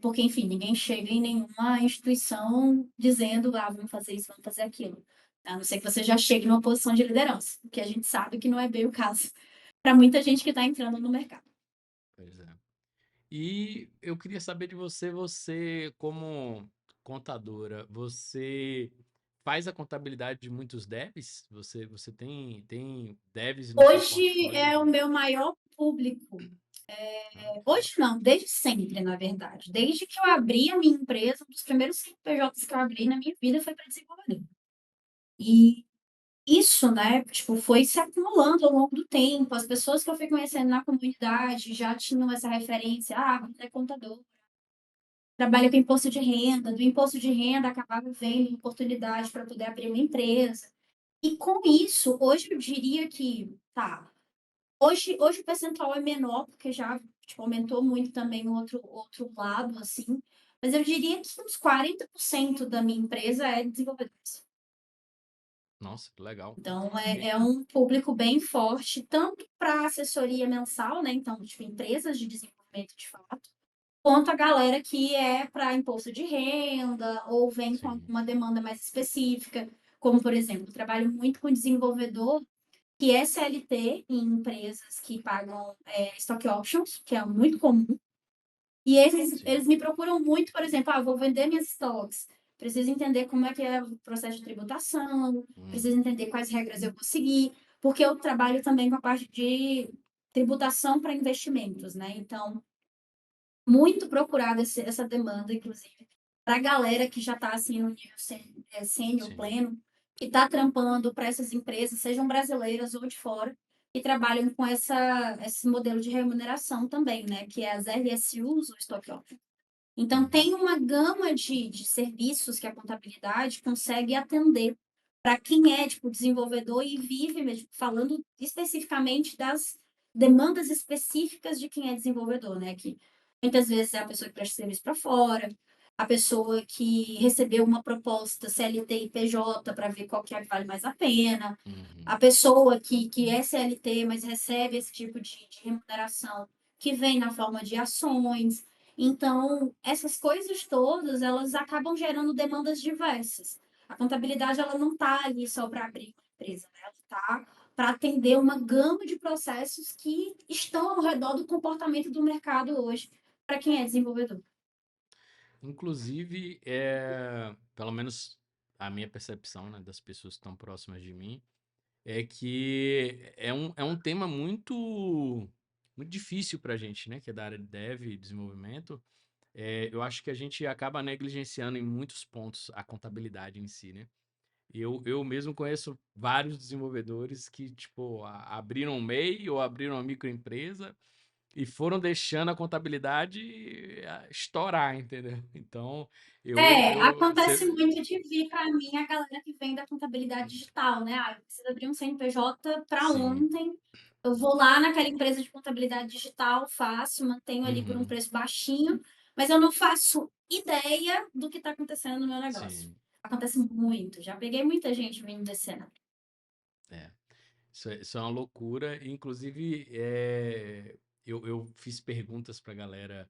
porque, enfim, ninguém chega em nenhuma instituição dizendo, ah, vamos fazer isso, vamos fazer aquilo. A não ser que você já chegue numa posição de liderança, que a gente sabe que não é bem o caso para muita gente que está entrando no mercado. Pois é. E eu queria saber de você, você como contadora, você faz a contabilidade de muitos devs? Você tem devs no seu Hoje portfólio é o de... meu maior público. Ah, que Hoje legal. não, desde sempre, na verdade. Desde que eu abri a minha empresa, um dos primeiros CNPJs que eu abri na minha vida foi para desenvolvedor. E isso, né, tipo, foi se acumulando ao longo do tempo. As pessoas que eu fui conhecendo na comunidade já tinham essa referência, ah, você é contador, trabalha com imposto de renda, do imposto de renda acabava vendo oportunidade para poder abrir uma empresa. E com isso, hoje eu diria que, tá, hoje o percentual é menor, porque já, tipo, aumentou muito também o outro lado, assim, mas eu diria que uns 40% da minha empresa é desenvolvedores. Nossa, que legal. Então, E, é um público bem forte, tanto para assessoria mensal, né? Então, tipo, empresas de desenvolvimento de fato, quanto a galera que é para imposto de renda ou vem com sim, alguma demanda mais específica, como, por exemplo, eu trabalho muito com desenvolvedor que é CLT em empresas que pagam stock options, que é muito comum, e eles sim. me procuram muito, por exemplo, vou vender minhas stocks, preciso entender como é que é o processo de tributação, preciso Uhum, entender quais regras eu vou seguir, porque eu trabalho também com a parte de tributação para investimentos, né? Então, muito procurada essa demanda, inclusive, para a galera que já está assim, no nível sênior, sim. pleno, que está trampando para essas empresas, sejam brasileiras ou de fora, que trabalham com esse modelo de remuneração também, né? Que é as RSUs, o Stock Option. Então, Uhum, tem uma gama de serviços que a contabilidade consegue atender para quem é, tipo, desenvolvedor e vive, mesmo, falando especificamente das demandas específicas de quem é desenvolvedor, né? Que muitas vezes é a pessoa que presta serviço para fora, a pessoa que recebeu uma proposta CLT e PJ para ver qual que é que vale mais a pena, uhum. a pessoa que é CLT, mas recebe esse tipo de remuneração que vem na forma de ações. Então, essas coisas todas, elas acabam gerando demandas diversas. A contabilidade, ela não está ali só para abrir uma empresa, né? Ela está para atender uma gama de processos que estão ao redor do comportamento do mercado hoje, para quem é desenvolvedor. Inclusive, pelo menos a minha percepção, né, das pessoas que estão próximas de mim, é que é um tema muito difícil para a gente, né, que é da área de dev e desenvolvimento. Eu acho que a gente acaba negligenciando em muitos pontos a contabilidade em si, né? Eu mesmo conheço vários desenvolvedores que, tipo, abriram um MEI ou abriram uma microempresa e foram deixando a contabilidade estourar, entendeu? Então, Acontece muito de vir para mim a galera que vem da contabilidade digital, né? Eu preciso abrir um CNPJ para sim, ontem. Eu vou lá naquela empresa de contabilidade digital, faço, mantenho ali por um uhum, preço baixinho, mas eu não faço ideia do que está acontecendo no meu negócio. sim, Acontece muito. Já peguei muita gente vindo desse cenário. é. Isso é uma loucura. Inclusive, eu fiz perguntas pra galera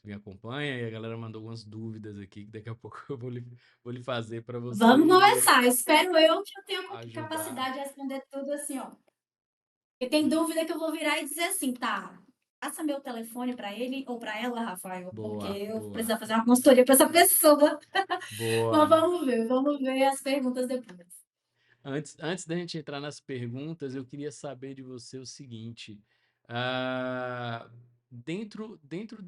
que me acompanha e a galera mandou algumas dúvidas aqui que daqui a pouco eu vou lhe fazer para Vamos você começar. Espero eu que eu tenha ajudar. capacidade de responder tudo assim, ó. E tem dúvida que eu vou virar e dizer assim, tá, passa meu telefone para ele ou para ela, Rafael, porque Boa, eu vou boa, precisar fazer uma consultoria para essa pessoa. Mas boa. vamos ver as perguntas depois. Antes da gente entrar nas perguntas, eu queria saber de você o seguinte: dentro dentro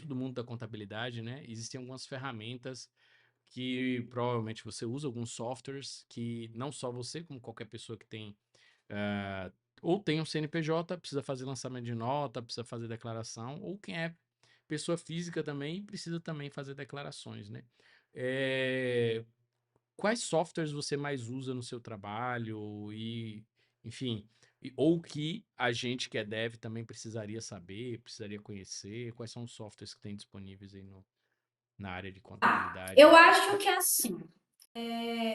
do mundo da contabilidade, né, existem algumas ferramentas que provavelmente você usa, alguns softwares que não só você, como qualquer pessoa que tem ah, ou tem um CNPJ, precisa fazer lançamento de nota, precisa fazer declaração, ou quem é pessoa física também precisa também fazer declarações, né? Eh, Quais softwares você mais usa no seu trabalho e, enfim, ou que a gente que é dev também precisaria saber, precisaria conhecer? Quais são os softwares que tem disponíveis aí na área de Eu contabilidade? acho que é assim.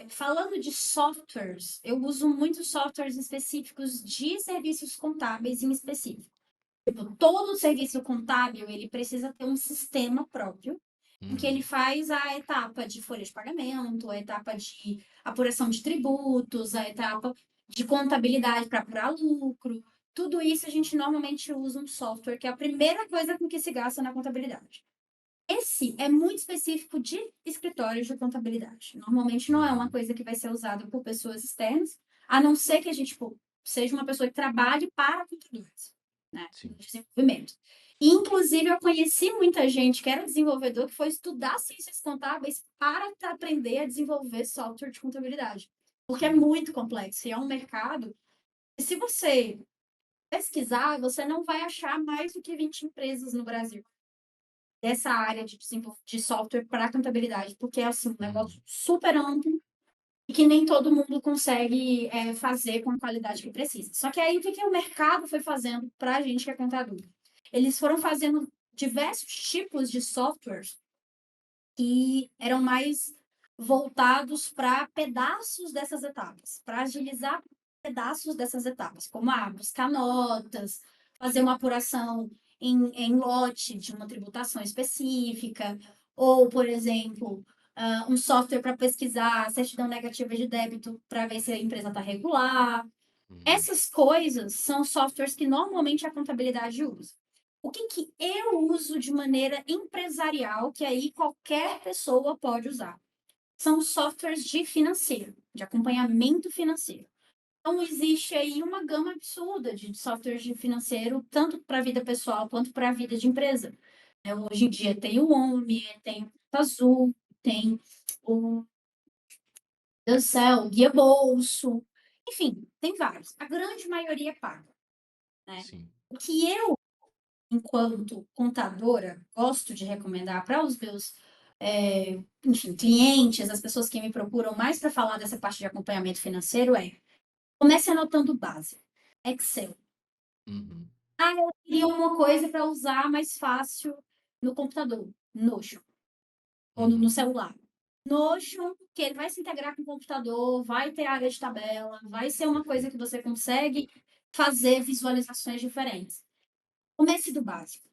Falando de softwares, eu uso muitos softwares específicos de serviços contábeis em específico. Tipo, todo serviço contábil, ele precisa ter um sistema próprio, em que ele Uhum. faz a etapa de folha de pagamento, a etapa de apuração de tributos, a etapa de contabilidade para apurar lucro. Tudo isso a gente normalmente usa um software, que é a primeira coisa com que se gasta na contabilidade. Esse é muito específico de escritórios de contabilidade. Normalmente não é uma Uhum. coisa que vai ser usada por pessoas externas, a não ser que a gente, tipo, seja uma pessoa que trabalhe para contadores, né? No Sim. desenvolvimento. E, inclusive, eu conheci muita gente que era desenvolvedor que foi estudar ciências contábeis para aprender a desenvolver software de contabilidade. Porque é Sim. muito complexo e é um mercado. E se você pesquisar, você não vai achar mais do que 20 empresas no Brasil dessa área de software para contabilidade, porque é assim, um negócio Uhum. super amplo e que nem todo mundo consegue fazer com a qualidade que precisa. Só que aí o que, que o mercado foi fazendo para a gente que é contador? Eles foram fazendo diversos tipos de softwares que eram mais voltados para pedaços dessas etapas, para agilizar pedaços dessas etapas, como buscar notas, fazer uma apuração em lote de uma tributação específica, ou, por exemplo, um software para pesquisar a certidão negativa de débito para ver se a empresa está regular. Uhum. Essas coisas são softwares que normalmente a contabilidade usa. O que, que eu uso de maneira empresarial, que aí qualquer pessoa pode usar? São softwares de financeiro, de acompanhamento financeiro. Então, existe aí uma gama absurda de softwares de financeiro, tanto para a vida pessoal quanto para a vida de empresa. Hoje em dia tem o Omni, tem o Azul, tem o Ansel, o Guia Bolso, enfim, tem vários. A grande maioria é paga, né? Sim. O que eu, enquanto contadora, gosto de recomendar para os meus, enfim, clientes, as pessoas que me procuram mais para falar dessa parte de acompanhamento financeiro comece anotando o básico. Excel. Uhum. Eu queria uma coisa para usar mais fácil no computador, Notion, ou no Uhum. celular. Notion, que ele vai se integrar com o computador, vai ter área de tabela, vai ser uma coisa Perfeito. que você consegue fazer visualizações diferentes. Comece do básico.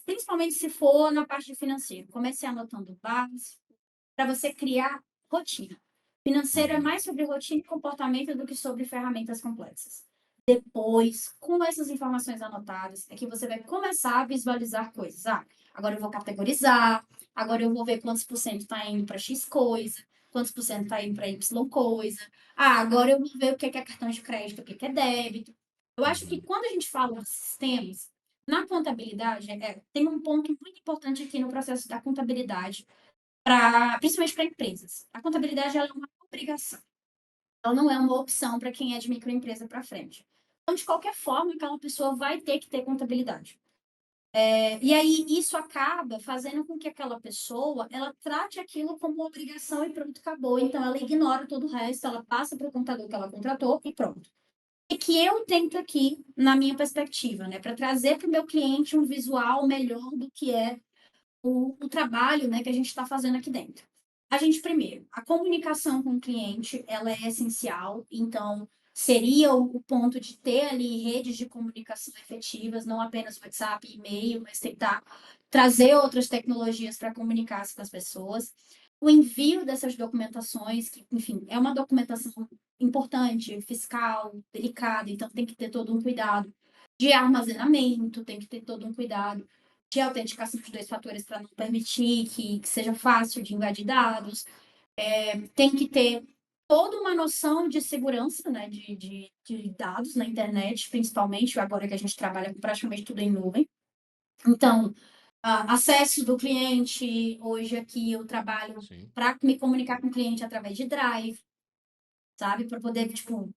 Principalmente se for na parte de financeiro. Comece anotando o básico para você criar rotina. Financeiro é Uhum. mais sobre rotina e comportamento do que sobre ferramentas complexas. Depois, com essas informações anotadas, é que você vai começar a visualizar coisas. Agora eu vou categorizar, agora eu vou ver quantos por cento está indo para X coisa, quantos por cento está indo para Y coisa. Agora eu vou ver o que é cartão de crédito, o que é débito. Eu acho que Uhum. quando a gente fala de sistemas, na contabilidade, tem um ponto muito importante aqui no processo da contabilidade, principalmente para empresas. A contabilidade ela é uma obrigação, ela não é uma opção para quem é de microempresa para frente. Então, de qualquer forma, aquela pessoa vai ter que ter contabilidade. E aí, isso acaba fazendo com que aquela pessoa ela trate aquilo como uma obrigação e pronto, acabou. Então, ela ignora todo o resto, ela passa para o contador que ela contratou e pronto. E que eu tento aqui, na minha perspectiva, né, para trazer para o meu cliente um visual melhor do que é o trabalho, né, que a gente está fazendo aqui dentro. A gente, primeiro, a comunicação com o cliente, ela é essencial, então seria o ponto de ter ali redes de comunicação efetivas, não apenas WhatsApp, e-mail, mas tentar trazer outras tecnologias para comunicar com as pessoas. O envio dessas documentações, que, enfim, é uma documentação importante, fiscal, delicada, então tem que ter todo um cuidado de armazenamento, tem que ter todo um cuidado de autenticação de dois fatores para não permitir que seja fácil de invadir dados. Tem que ter toda uma noção de segurança, né, de dados na internet, principalmente agora que a gente trabalha com praticamente tudo em nuvem. Então, acesso do cliente, hoje aqui eu trabalho Sim. para me comunicar com o cliente através de Drive, sabe? Para poder, tipo,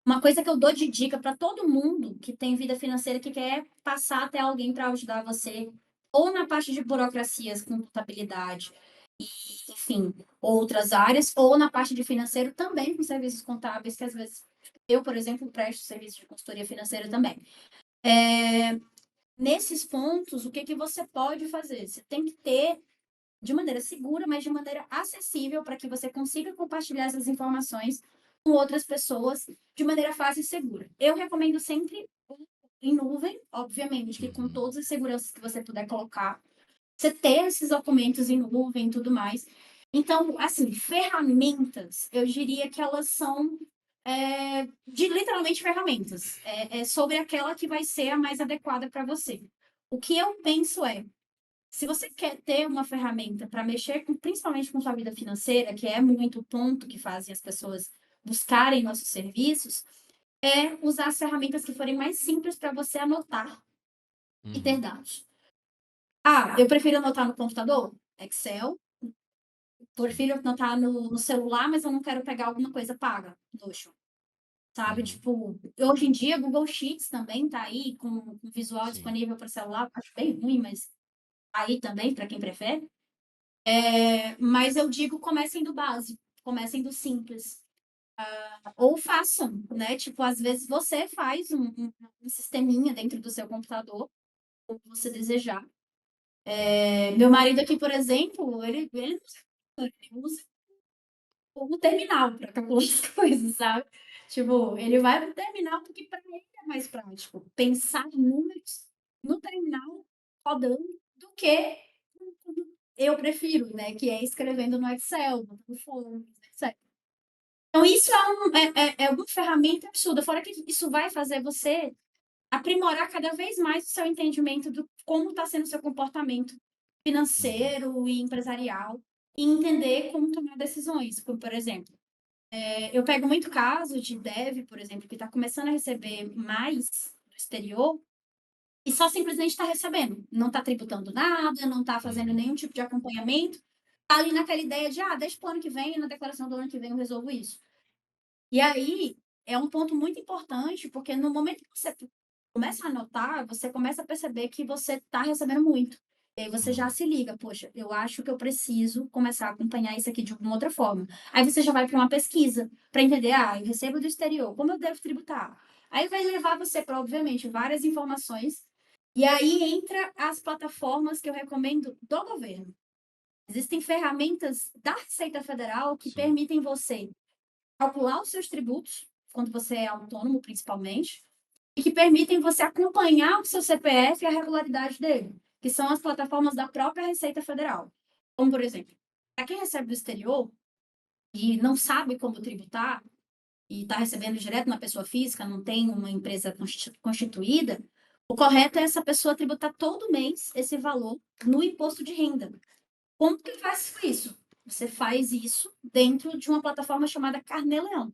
uma coisa que eu dou de dica para todo mundo que tem vida financeira que quer passar até alguém para ajudar você, ou na parte de burocracias com contabilidade, e, enfim, outras áreas, ou na parte de financeiro também com serviços contábeis, que às vezes eu, por exemplo, presto serviço de consultoria financeira também. Nesses pontos, o que que você pode fazer? Você tem que ter de maneira segura, mas de maneira acessível para que você consiga compartilhar essas informações com outras pessoas de maneira fácil e segura. Eu recomendo sempre em nuvem, obviamente, que com Uhum. todas as seguranças que você puder colocar, você ter esses documentos em nuvem e tudo mais. Então, assim, ferramentas, eu diria que elas são de literalmente ferramentas. É sobre aquela que vai ser a mais adequada para você. O que eu penso é, se você quer ter uma ferramenta para mexer principalmente com sua vida financeira, que é muito o ponto que fazem as pessoas buscarem nossos serviços, é usar as ferramentas que forem mais simples para você anotar e ter Uhum. dados. Ah, eu prefiro anotar no computador? Excel. Sim. Prefiro anotar no celular, mas eu não quero pegar alguma coisa paga. Notion. Sabe? Uhum. Tipo, hoje em dia, Google Sheets também tá aí com visual Sim. disponível para celular. Acho bem ruim, mas tá aí também, para quem prefere. Mas eu digo, comecem do básico, comecem do simples. Ou façam, né? Tipo, às vezes você faz um sisteminha dentro do seu computador, como você desejar. Meu marido aqui, por exemplo, ele usa o terminal para calcular as coisas, sabe? Tipo, ele vai pro terminal porque para ele é mais prático pensar em números no terminal rodando do que eu prefiro, né? Que é escrevendo no Excel, botando fórmulas, etc. Então, isso é uma ferramenta absurda. Fora que isso vai fazer você aprimorar cada vez mais o seu entendimento do como está sendo o seu comportamento Uhum. financeiro e empresarial e entender como tomar decisões. Como, por exemplo, eu pego muito caso de dev, por exemplo, que está começando a receber mais do exterior e só simplesmente está recebendo. Não está tributando nada, não está fazendo Uhum. nenhum tipo de acompanhamento. Está ali naquela ideia de, deixa para o ano que vem, na declaração do ano que vem eu resolvo isso. E aí é um ponto muito importante, porque no momento que você começa a anotar, você começa a perceber que você está recebendo muito. E aí você já Uhum. se liga, poxa, eu acho que eu preciso começar a acompanhar isso aqui de alguma outra forma. Aí você já vai para uma pesquisa para entender, eu recebo do exterior, como eu devo tributar? Aí vai levar você para, obviamente, várias informações. E aí entra as plataformas que eu recomendo do governo. Existem ferramentas da Receita Federal que Sim. permitem você calcular os seus tributos, quando você é autônomo, principalmente, e que permitem você acompanhar o seu CPF e a regularidade dele, que são as plataformas da própria Receita Federal. Como, por exemplo, para quem recebe do exterior e não sabe como tributar, e está recebendo direto na pessoa física, não tem uma empresa constituída, o correto é essa pessoa tributar todo mês esse valor no imposto de renda. Como que faz isso? Você faz isso dentro de uma plataforma chamada Carnê-Leão.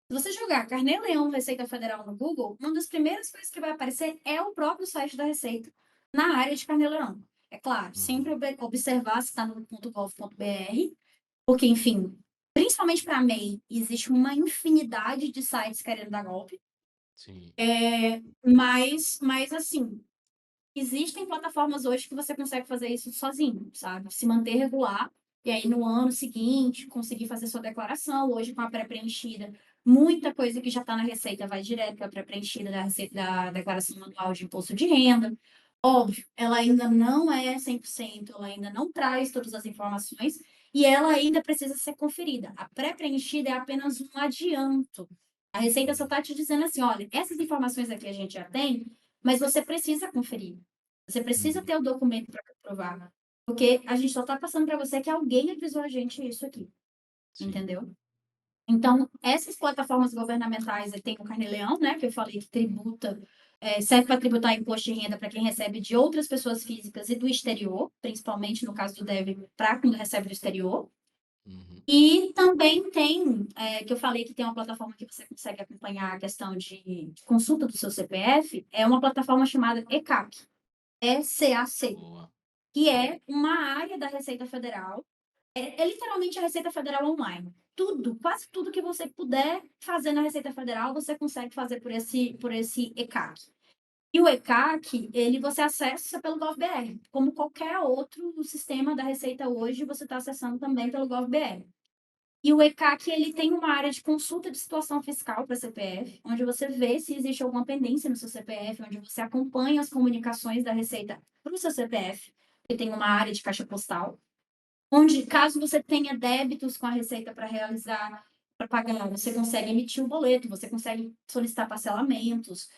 Se você jogar Carnê-Leão Receita Federal no Google, uma das primeiras coisas que vai aparecer é o próprio site da Receita na área de Carnê-Leão. É claro, Uhum. sempre observar se está no .gov.br, porque, enfim, principalmente para MEI, existe uma infinidade de sites querendo dar golpe. Sim. Mas assim, existem plataformas hoje que você consegue fazer isso sozinho, sabe? Se manter regular, e aí no ano seguinte conseguir fazer sua declaração. Hoje, com a pré-preenchida, muita coisa que já está na Receita vai direto para a pré-preenchida da, receita, da declaração anual de imposto de renda. Óbvio, ela ainda não é 100%, ela ainda não traz todas as informações e ela ainda precisa ser conferida. A pré-preenchida é apenas um adianto. A Receita só Uhum. está te dizendo assim, olha, essas informações aqui a gente já tem, mas você precisa conferir. Você precisa Uhum. ter o documento para comprovar. Porque a gente só está passando para você que alguém avisou a gente isso aqui. Sim. Entendeu? Então, essas plataformas governamentais, tem o Carnê-Leão, né, que eu falei que tributa, serve para tributar imposto de renda para quem recebe de outras pessoas físicas e do exterior, principalmente no caso do DEV, para quando recebe do exterior. Uhum. E também tem, que eu falei que tem uma plataforma que você consegue acompanhar a questão de consulta do seu CPF, é uma plataforma chamada ECAC, ECAC, Boa. que é uma área da Receita Federal. É literalmente a Receita Federal online. Tudo, quase tudo que você puder fazer na Receita Federal, você consegue fazer por esse ECAC. E o ECAC, ele você acessa pelo GovBR. Como qualquer outro sistema da Receita hoje, você está acessando também pelo GovBR. E o ECAC, ele tem uma área de consulta de situação fiscal para CPF, onde você vê se existe alguma pendência no seu CPF, onde você acompanha as comunicações da Receita para o seu CPF, que tem uma área de caixa postal. onde, caso você tenha débitos com a Receita para realizar, para pagar, você consegue emitir o boleto, você consegue solicitar parcelamentos.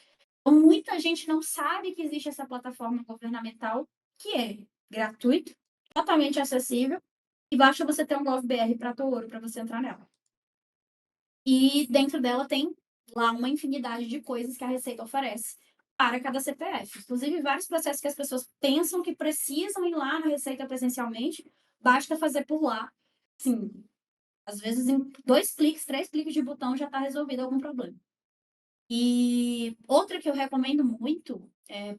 Então, muita gente não sabe que existe essa plataforma governamental, que é gratuito, totalmente acessível, e basta você ter um GovBR Prata ou Ouro para você entrar nela. E dentro dela tem lá uma infinidade de coisas que a Receita oferece para cada CPF. Inclusive, vários processos que as pessoas pensam que precisam ir lá na Receita presencialmente, basta fazer por lá. Sim, às vezes em 2 cliques, 3 cliques de botão já está resolvido algum problema. E outra que eu recomendo muito,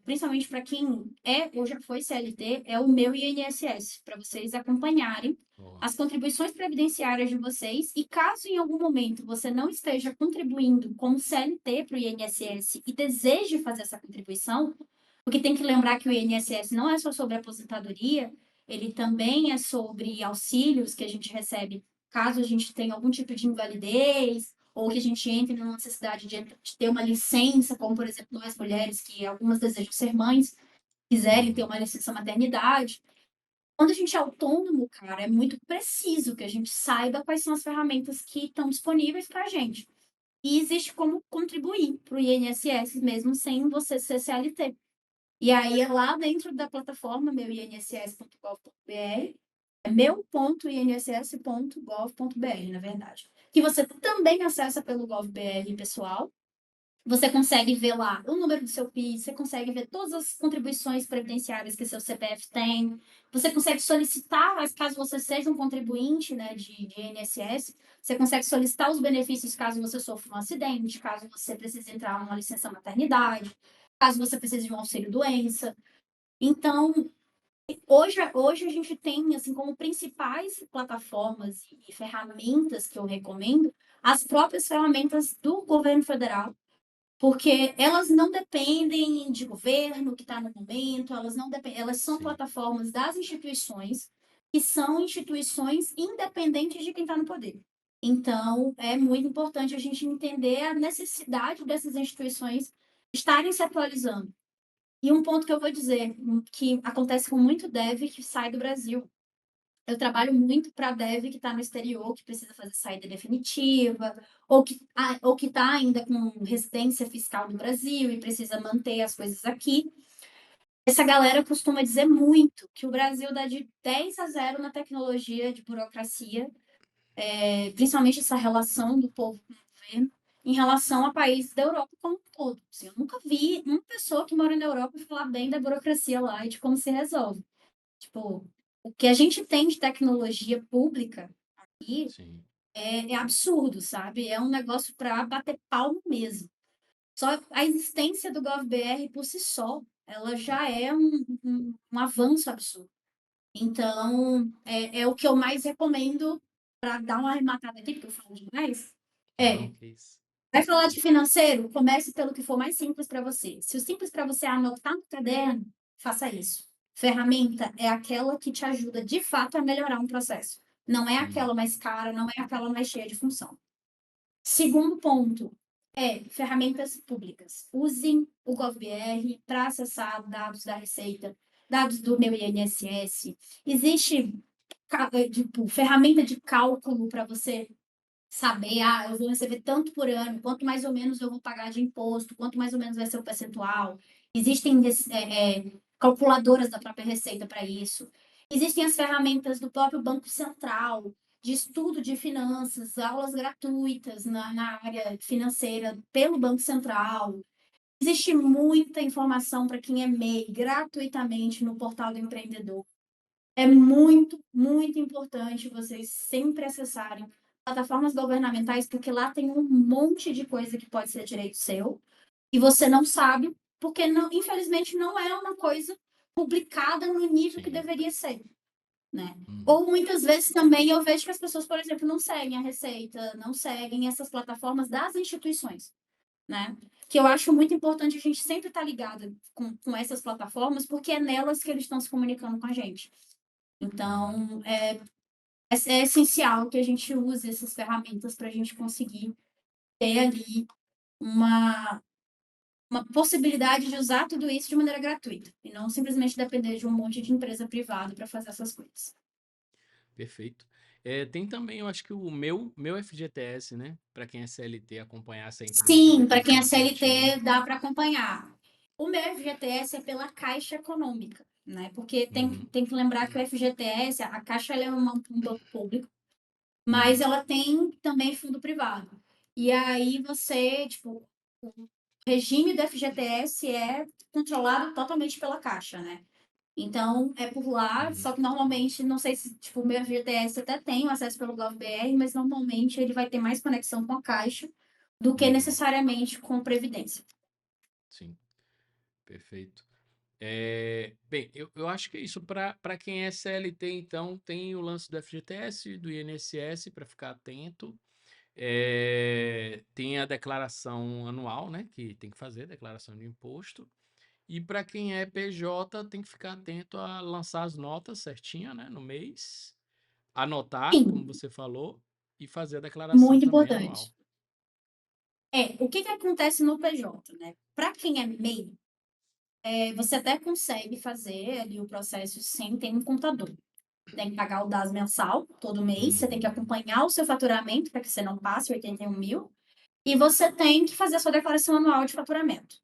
principalmente para quem é ou já foi CLT, é o Meu INSS, para vocês acompanharem Boa. as contribuições previdenciárias de vocês. E caso em algum momento você não esteja contribuindo como CLT para o INSS e deseje fazer essa contribuição, porque tem que lembrar que o INSS não é só sobre aposentadoria, ele também é sobre auxílios que a gente recebe caso a gente tenha algum tipo de invalidez, ou que a gente entre numa necessidade de ter uma licença, como por exemplo nós mulheres, que algumas desejam ser mães, quiserem ter Uhum. uma licença maternidade. Quando a gente é autônomo, cara, é muito preciso que a gente saiba quais são as ferramentas que estão disponíveis para a gente. E existe como contribuir para o INSS mesmo sem você ser CLT. E aí é lá dentro da plataforma meuinss.gov.br, é meu.inss.gov.br, na verdade, que você também acessa pelo GovBR pessoal. Você consegue ver lá o número do seu PIS, você consegue ver todas as contribuições previdenciárias que seu CPF tem, você consegue solicitar, caso você seja um contribuinte, né, de INSS, você consegue solicitar os benefícios caso você sofra um acidente, caso você precise entrar numa licença maternidade, caso você precise de um auxílio-doença. Então, hoje a gente tem, assim, como principais plataformas e ferramentas que eu recomendo, as próprias ferramentas do governo federal, porque elas não dependem de governo que está no momento, elas não dependem, elas são Sim. plataformas das instituições, que são instituições independentes de quem está no poder. Então, é muito importante a gente entender a necessidade dessas instituições estarem se atualizando. E um ponto que eu vou dizer, que acontece com muito dev que sai do Brasil. Eu trabalho muito para dev que está no exterior, que precisa fazer saída definitiva, ou que está ainda com residência fiscal no Brasil e precisa manter as coisas aqui. Essa galera costuma dizer muito que o Brasil dá de 10-0 na tecnologia de burocracia, principalmente essa relação do povo com o governo, em relação a países da Europa como um todo. Assim, eu nunca vi uma pessoa que mora na Europa falar bem da burocracia lá e de como se resolve. Tipo, o que a gente tem de tecnologia pública aqui Sim. é absurdo, sabe? É um negócio para bater palmo mesmo. Só a existência do GovBR por si só, ela já é um avanço absurdo. Então, é o que eu mais recomendo para dar uma arrematada aqui, porque eu falo demais. Não, É, que isso. vai falar de financeiro? Comece pelo que for mais simples para você. Se o simples para você é anotar no caderno, faça isso. Ferramenta é aquela que te ajuda de fato a melhorar um processo. Não é Hum. aquela mais cara, não é aquela mais cheia de função. Segundo ponto é ferramentas públicas. Usem o GovBR para acessar dados da Receita, dados do meu INSS. Existe tipo, ferramenta de cálculo para você saber, eu vou receber tanto por ano, quanto mais ou menos eu vou pagar de imposto, quanto mais ou menos vai ser o percentual. Existem calculadoras da própria Receita para isso. Existem as ferramentas do próprio Banco Central, de estudo de finanças, aulas gratuitas na área financeira pelo Banco Central. Existe muita informação para quem é MEI, gratuitamente no portal do empreendedor. É muito, muito importante vocês sempre acessarem plataformas governamentais, porque lá tem um monte de coisa que pode ser direito seu e você não sabe, porque não, infelizmente não é uma coisa publicada no nível que Sim. deveria ser, né? Uhum. Ou muitas vezes também eu vejo que as pessoas, por exemplo, não seguem a Receita, não seguem essas plataformas das instituições, né? Que eu acho muito importante a gente sempre estar ligada com essas plataformas, porque é nelas que eles estão se comunicando com a gente. Uhum. Então, é essencial que a gente use essas ferramentas para a gente conseguir ter ali uma, uma possibilidade de usar tudo isso de maneira gratuita e não simplesmente depender de um monte de empresa privada para fazer essas coisas. perfeito. Tem também, eu acho que o meu FGTS, né? Para quem é CLT, acompanhar se a empresa está Sim, para quem é declarando certinho. CLT, dá para acompanhar. O meu FGTS é pela Caixa Econômica, né? Porque Uhum, tem que lembrar que o FGTS, a Caixa ela é um banco público, mas uhum, ela tem também fundo privado. E aí você, tipo, o regime do FGTS é controlado totalmente pela Caixa, né? Então, é por lá, uhum, só que normalmente, não sei se, tipo, o meu FGTS até tem o acesso pelo GovBR, mas normalmente ele vai ter mais conexão com a Caixa do que uhum. necessariamente com Previdência. Sim, perfeito. Bem, eu acho que é isso. Para quem é CLT, então, tem o lance do FGTS, do INSS, para ficar atento. Tem a declaração anual, né? Que tem que fazer, declaração de imposto. E para quem é PJ, tem que ficar atento a lançar as notas certinha, né? No mês. Anotar, como Sim, você falou, e fazer a declaração muito também importante. anual. O que que acontece no PJ, né? Para quem é MEI, você até consegue fazer ali o processo sem ter um contador. Tem que pagar o DAS mensal todo mês, você tem que Uhum, acompanhar o seu faturamento para que você não passe 81 mil, e você tem que fazer a sua declaração anual de faturamento.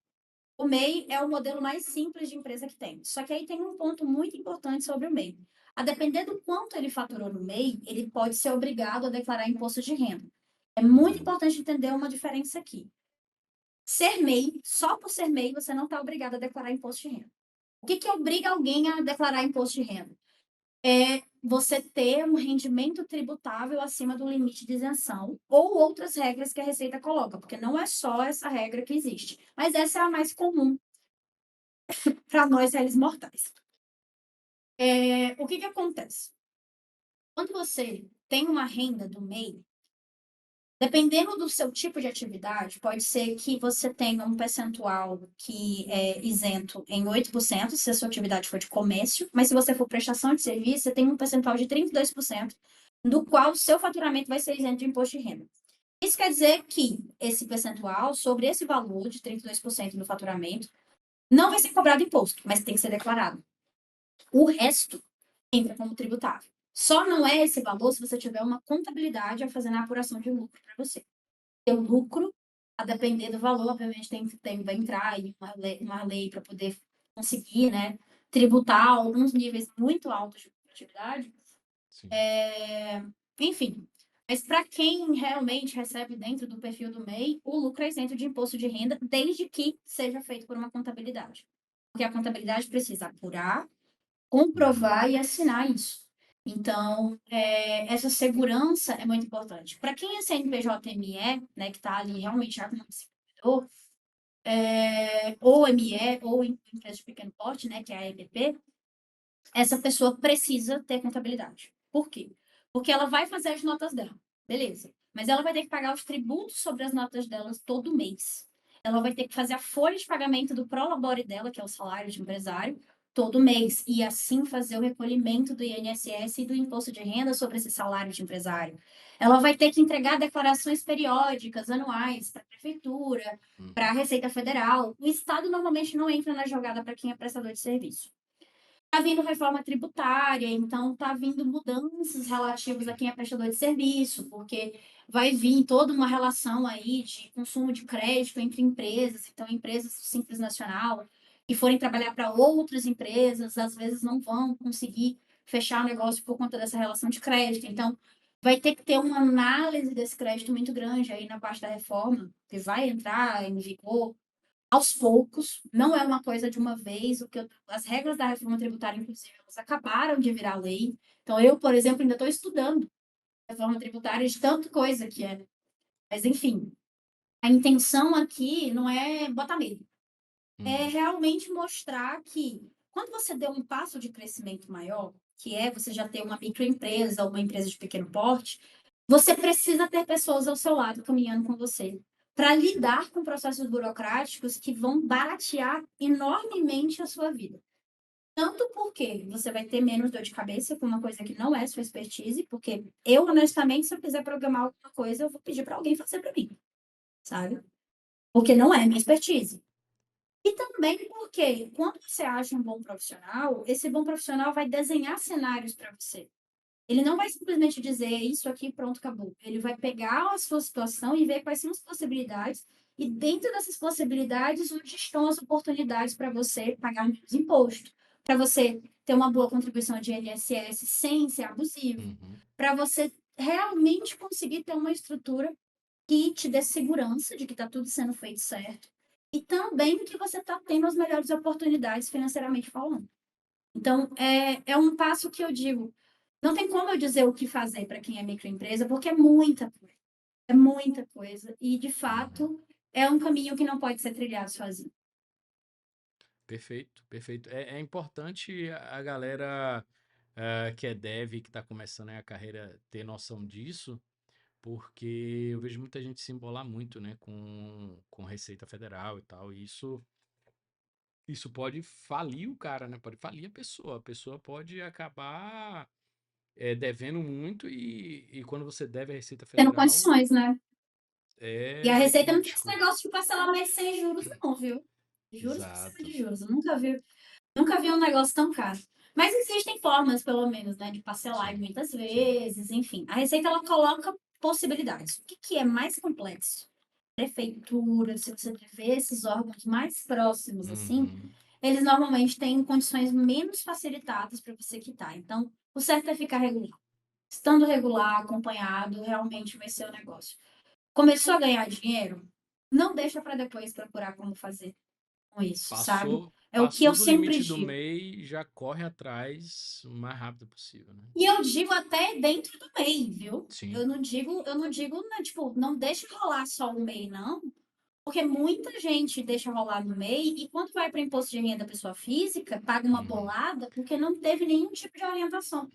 O MEI é o modelo mais simples de empresa que tem. Só que aí tem um ponto muito importante sobre o MEI. A depender do quanto ele faturou no MEI, ele pode ser obrigado a declarar imposto de renda. É muito uhum, importante entender uma diferença aqui. Ser MEI, só por ser MEI, você não está obrigado a declarar imposto de renda. O que que obriga alguém a declarar imposto de renda? É você ter um rendimento tributável acima do limite de isenção ou outras regras que a Receita coloca, porque não é só essa regra que existe, mas essa é a mais comum para nós réis mortais. O que que acontece? Quando você tem uma renda do MEI, dependendo do seu tipo de atividade, pode ser que você tenha um percentual que é isento em 8%, se a sua atividade for de comércio, mas se você for prestação de serviço, você tem um percentual de 32%, do qual o seu faturamento vai ser isento de imposto de renda. Isso quer dizer que esse percentual, sobre esse valor de 32% do faturamento, não vai ser cobrado imposto, mas tem que ser declarado. O resto entra como tributável. Só não é esse valor se você tiver uma contabilidade a fazer na apuração de lucro para você. O lucro, a depender do valor, obviamente vai entrar aí uma lei para poder conseguir, né, tributar alguns níveis muito altos de atividade. sim. Enfim, mas para quem realmente recebe dentro do perfil do MEI, o lucro é isento de imposto de renda, desde que seja feito por uma contabilidade. Porque a contabilidade precisa apurar, Uhum, comprovar e assinar isso. Então, essa segurança é muito importante. Para quem é CNPJ-ME, né, que está ali realmente já como distribuidor, ou ME, ou empresa de pequeno porte, né, que é a EPP, essa pessoa precisa ter contabilidade. Por quê? Porque ela vai fazer as notas dela, beleza. Mas ela vai ter que pagar os tributos sobre as notas delas todo mês. Ela vai ter que fazer a folha de pagamento do prolabore dela, que é o salário de empresário, todo mês. E assim fazer o recolhimento do INSS e do imposto de renda sobre esse salário de empresário. Ela vai ter que entregar declarações periódicas, anuais, para a prefeitura, para a uhum, Receita Federal. O Estado normalmente não entra na jogada para quem é prestador de serviço. Está vindo reforma tributária, então está vindo mudanças relativas a quem é prestador de serviço, porque vai vir toda uma relação aí de consumo de crédito entre empresas, então empresas do Simples Nacional que forem trabalhar para outras empresas, às vezes não vão conseguir fechar o negócio por conta dessa relação de crédito. Então, vai ter que ter uma análise desse crédito muito grande aí na parte da reforma, que vai entrar em vigor aos poucos, não é uma coisa de uma vez, as regras da reforma tributária, inclusive, elas acabaram de virar lei. Então, eu, por exemplo, ainda estou estudando reforma tributária de tanta coisa que é. Mas, enfim, a intenção aqui não é botar medo, é uhum, realmente mostrar que quando você deu um passo de crescimento maior, que é você já ter uma microempresa ou uma empresa de pequeno porte, você precisa ter pessoas ao seu lado caminhando com você para lidar com processos burocráticos que vão baratear enormemente a sua vida. Tanto porque você vai ter menos dor de cabeça com uma coisa que não é sua expertise, porque eu, honestamente, se eu quiser programar alguma coisa, eu vou pedir para alguém fazer para mim, sabe? Porque não é minha expertise. E também porque, quando você acha um bom profissional, esse bom profissional vai desenhar cenários para você. Ele não vai simplesmente dizer "É isso aqui, pronto, acabou". Ele vai pegar a sua situação e ver quais são as possibilidades, e dentro dessas possibilidades, onde estão as oportunidades para você pagar menos imposto, para você ter uma boa contribuição de INSS sem ser abusivo, Uhum. para você realmente conseguir ter uma estrutura que te dê segurança de que está tudo sendo feito certo, e também que você está tendo as melhores oportunidades financeiramente falando. Então, é um passo que eu digo, não tem como eu dizer o que fazer para quem é microempresa, porque é muita coisa, e de Uhum. fato é um caminho que não pode ser trilhado sozinho. Perfeito, perfeito. É importante a galera que é dev, que está começando aí a carreira, ter noção disso, porque eu vejo muita gente se embolar muito, né, com Receita Federal e tal, e isso pode falir o cara, né, pode falir a pessoa pode acabar devendo muito e quando você deve a Receita Tendo Federal, condições, né? E a é Receita não tem esse crítico. negócio de parcelar mais sem juros não, viu. Juros por cima Exato. de juros, eu nunca vi um negócio tão caro. Mas existem formas, pelo menos, né, de parcelar e Sim, muitas sim. vezes, enfim. A Receita, ela coloca possibilidades. O que que é mais complexo? Prefeitura, se você vê esses órgãos mais próximos, assim, Uhum. eles normalmente têm condições menos facilitadas para você quitar. Então, o certo é ficar regular. Estando regular, acompanhado, realmente vai ser o negócio. Começou a ganhar dinheiro? Não deixa para depois procurar como fazer com isso, sabe? É o que eu Passou do sempre limite do digo. MEI, já corre atrás o mais rápido possível, né? E eu digo até dentro do MEI, viu? Sim. Eu não digo, né, tipo, não deixa rolar só o MEI, não, porque muita gente deixa rolar no MEI e quando vai para imposto de renda da pessoa física, paga uma Uhum. bolada porque não teve nenhum tipo de orientação,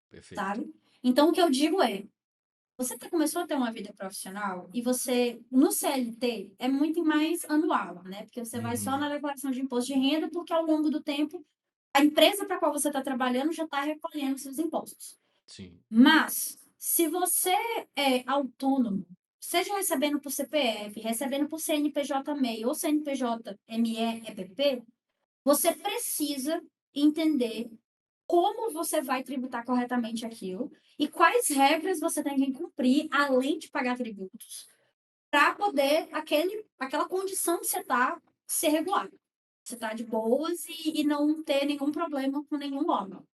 Perfeito. sabe? Então, o que eu digo é, você começou a ter uma vida profissional e você, no CLT, é muito mais anual, né? Porque você vai só Uhum. na declaração de imposto de renda, porque ao longo do tempo, a empresa para a qual você está trabalhando já está recolhendo seus impostos. Sim. Mas, se você é autônomo, seja recebendo por CPF, recebendo por CNPJ-MEI ou CNPJ-ME-EPP, você precisa entender como você vai tributar corretamente aquilo e quais regras você tem que cumprir, além de pagar tributos, para poder aquela condição que você está ser regular. Você está de boas e não ter nenhum problema com nenhum órgão.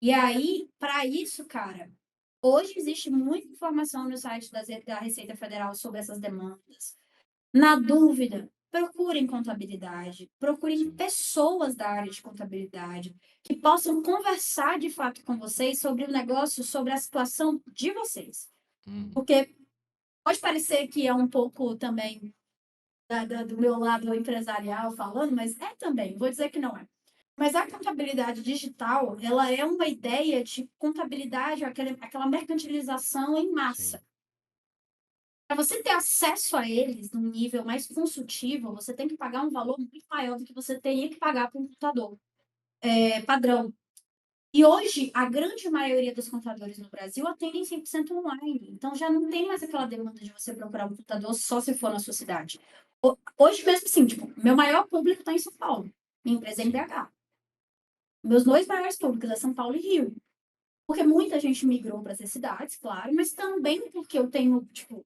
E aí, para isso, cara, hoje existe muita informação no site da Receita Federal sobre essas demandas. Na dúvida, procurem contabilidade, procurem Sim. pessoas da área de contabilidade que possam conversar de fato com vocês sobre o negócio, sobre a situação de vocês. Uhum. Porque pode parecer que é um pouco também do meu lado empresarial falando, mas é também, vou dizer que não é. Mas a contabilidade digital, ela é uma ideia de contabilidade, aquela mercantilização em Sim. massa. Para você ter acesso a eles num nível mais consultivo, você tem que pagar um valor muito maior do que você teria que pagar para um contador padrão. E hoje, a grande maioria dos contadores no Brasil atendem 100% online. Então, já não tem mais aquela demanda de você procurar um contador só se for na sua cidade. Hoje mesmo, assim, tipo, meu maior público está em São Paulo. Minha empresa é em Sim. BH. Meus dois maiores públicos é São Paulo e Rio. Porque muita gente migrou para essas cidades, claro, mas também porque eu tenho, tipo,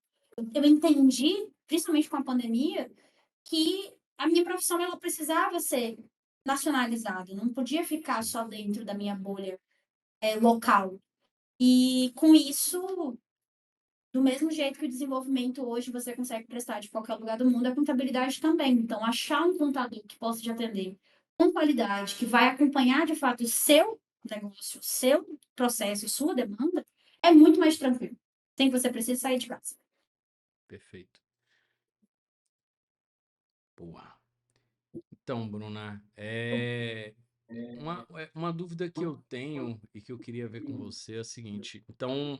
eu entendi, principalmente com a pandemia, que a minha profissão ela precisava ser nacionalizada, não podia ficar Sim. só dentro da minha bolha local. E com isso, do mesmo jeito que o desenvolvimento hoje você consegue prestar de qualquer lugar do mundo, a contabilidade também. Então, achar um contador que possa te atender com qualidade, que vai acompanhar de fato o seu negócio, o seu processo, sua demanda, é muito mais tranquilo, sem que você precise sair de casa. Perfeito. Boa. Então, Bruna, uma dúvida que eu tenho e que eu queria ver com você é a seguinte. Então,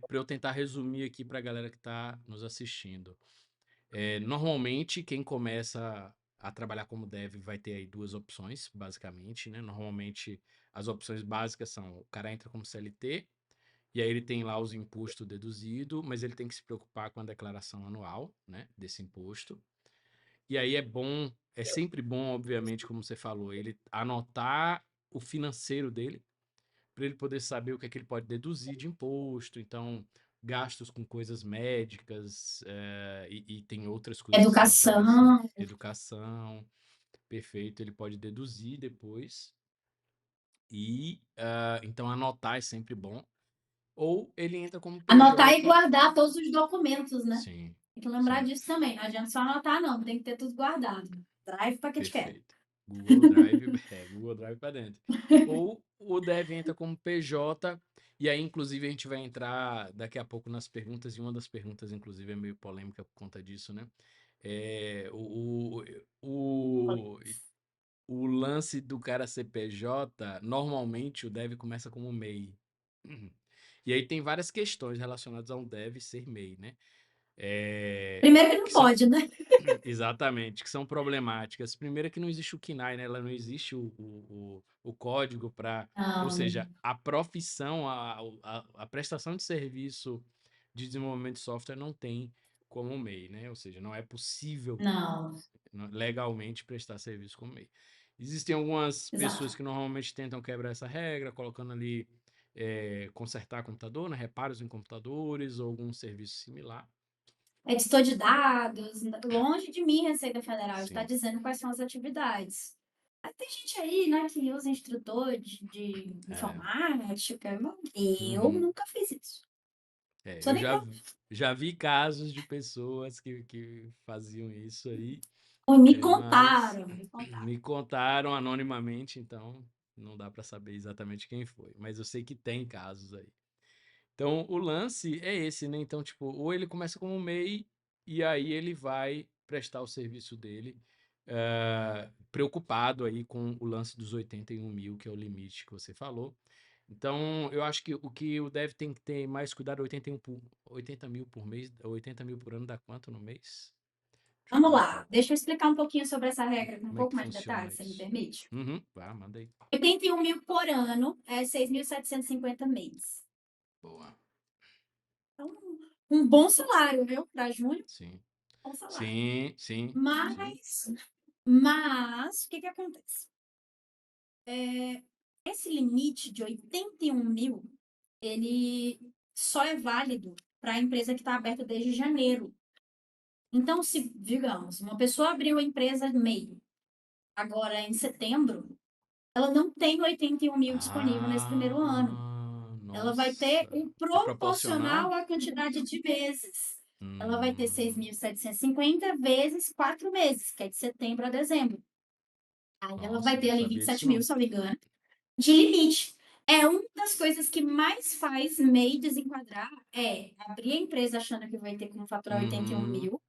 para eu tentar resumir aqui para a galera que está nos assistindo. Normalmente, quem começa a trabalhar como dev vai ter aí duas opções, basicamente, né? Normalmente, as opções básicas são: o cara entra como CLT, e aí ele tem lá os impostos deduzidos, mas ele tem que se preocupar com a declaração anual, né, desse imposto. E aí é sempre bom, obviamente, como você falou, ele anotar o financeiro dele, para ele poder saber o que é que ele pode deduzir de imposto. Então, gastos com coisas médicas, e tem outras coisas assim talvez Educação. educação, perfeito, ele pode deduzir depois e, então anotar é sempre bom. Ou ele entra como Anotar e PJ. guardar todos os documentos, né? Sim, Tem que lembrar sim, disso também. Não adianta só anotar, não. Tem que ter tudo guardado. Drive para que te quer. perfeito. Google Drive, Google Drive para dentro. Ou o dev entra como PJ, e aí, inclusive, a gente vai entrar daqui a pouco nas perguntas, e uma das perguntas, inclusive, é meio polêmica por conta disso, né? É, o lance do cara ser PJ, normalmente o dev começa como MEI. E aí tem várias questões relacionadas ao dev ser MEI, né? Primeiro que não Que são, pode, né? exatamente, que são problemáticas. Primeiro é que não existe o KNAI, né? Ela não existe o código para, ou Não, seja, a profissão, a prestação de serviço de desenvolvimento de software não tem como MEI, né? Ou seja, não é possível não. legalmente prestar serviço como MEI. Existem algumas Exato. pessoas que normalmente tentam quebrar essa regra, colocando ali consertar computador, né? Reparos em computadores ou algum serviço similar. Editor de dados, longe de mim, Receita Federal, está Sim. dizendo quais são as atividades. Mas tem gente aí, né, que usa instrutor de É. informática. Eu Uhum. nunca fiz isso. Sou Eu nem já, prof. já vi casos de pessoas que faziam isso aí, Me mas contaram, me contaram. me contaram anonimamente, então não dá para saber exatamente quem foi. Mas eu sei que tem casos aí. Então, o lance é esse, né? Então, tipo, ou ele começa como MEI e aí ele vai prestar o serviço dele, preocupado aí com o lance dos 81 mil, que é o limite que você falou. Então, eu acho que o dev tem que ter mais cuidado, 80 mil por mês, 80 mil por ano dá quanto no mês? Deixa eu Vamos ver lá, aqui. deixa eu explicar um pouquinho sobre essa regra com um Como é que pouco mais de funciona detalhes, se me isso? permite. Uhum, manda aí. 81 mil por ano é 6.750 mês. Boa. Então, um bom salário, viu? Para junho, Sim. bom salário. Sim, sim, sim. Mas, o que que acontece? Esse limite de 81 mil, ele só é válido para a empresa que está aberta desde janeiro. Então, se, digamos, uma pessoa abriu a empresa MEI, agora em setembro, ela não tem 81 mil disponível nesse primeiro ano. Ela vai ter Nossa. o É proporcional proporcional? à quantidade de meses. Ela vai ter Hum, 6.750 vezes 4 meses, que é de setembro a dezembro. Aí ela vai nossa, ter não ali sabia disso 27 mil, não. se não me engano, de limite. É uma das coisas que mais faz MEI desenquadrar é abrir a empresa achando que vai ter como faturar 81 Uhum, mil.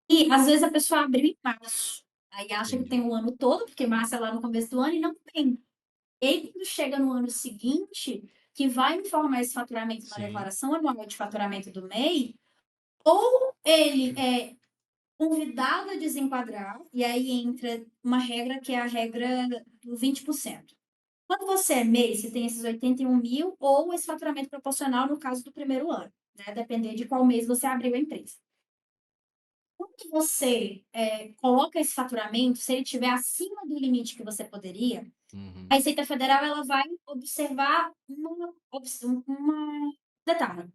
E às vezes a pessoa abriu em março. Aí acha que tem entendi. o ano todo, porque março é lá no começo do ano e não tem. E aí, quando chega no ano seguinte, que vai informar esse faturamento na Sim. declaração anual de faturamento do MEI, ou ele é convidado a desenquadrar, e aí entra uma regra que é a regra do 20%. Quando você é MEI, você tem esses 81 mil ou esse faturamento proporcional no caso do primeiro ano, né? Depender de qual mês você abriu a empresa. Quando você coloca esse faturamento, se ele estiver acima do limite que você poderia, a Uhum, Receita Federal ela vai observar uma detalhe.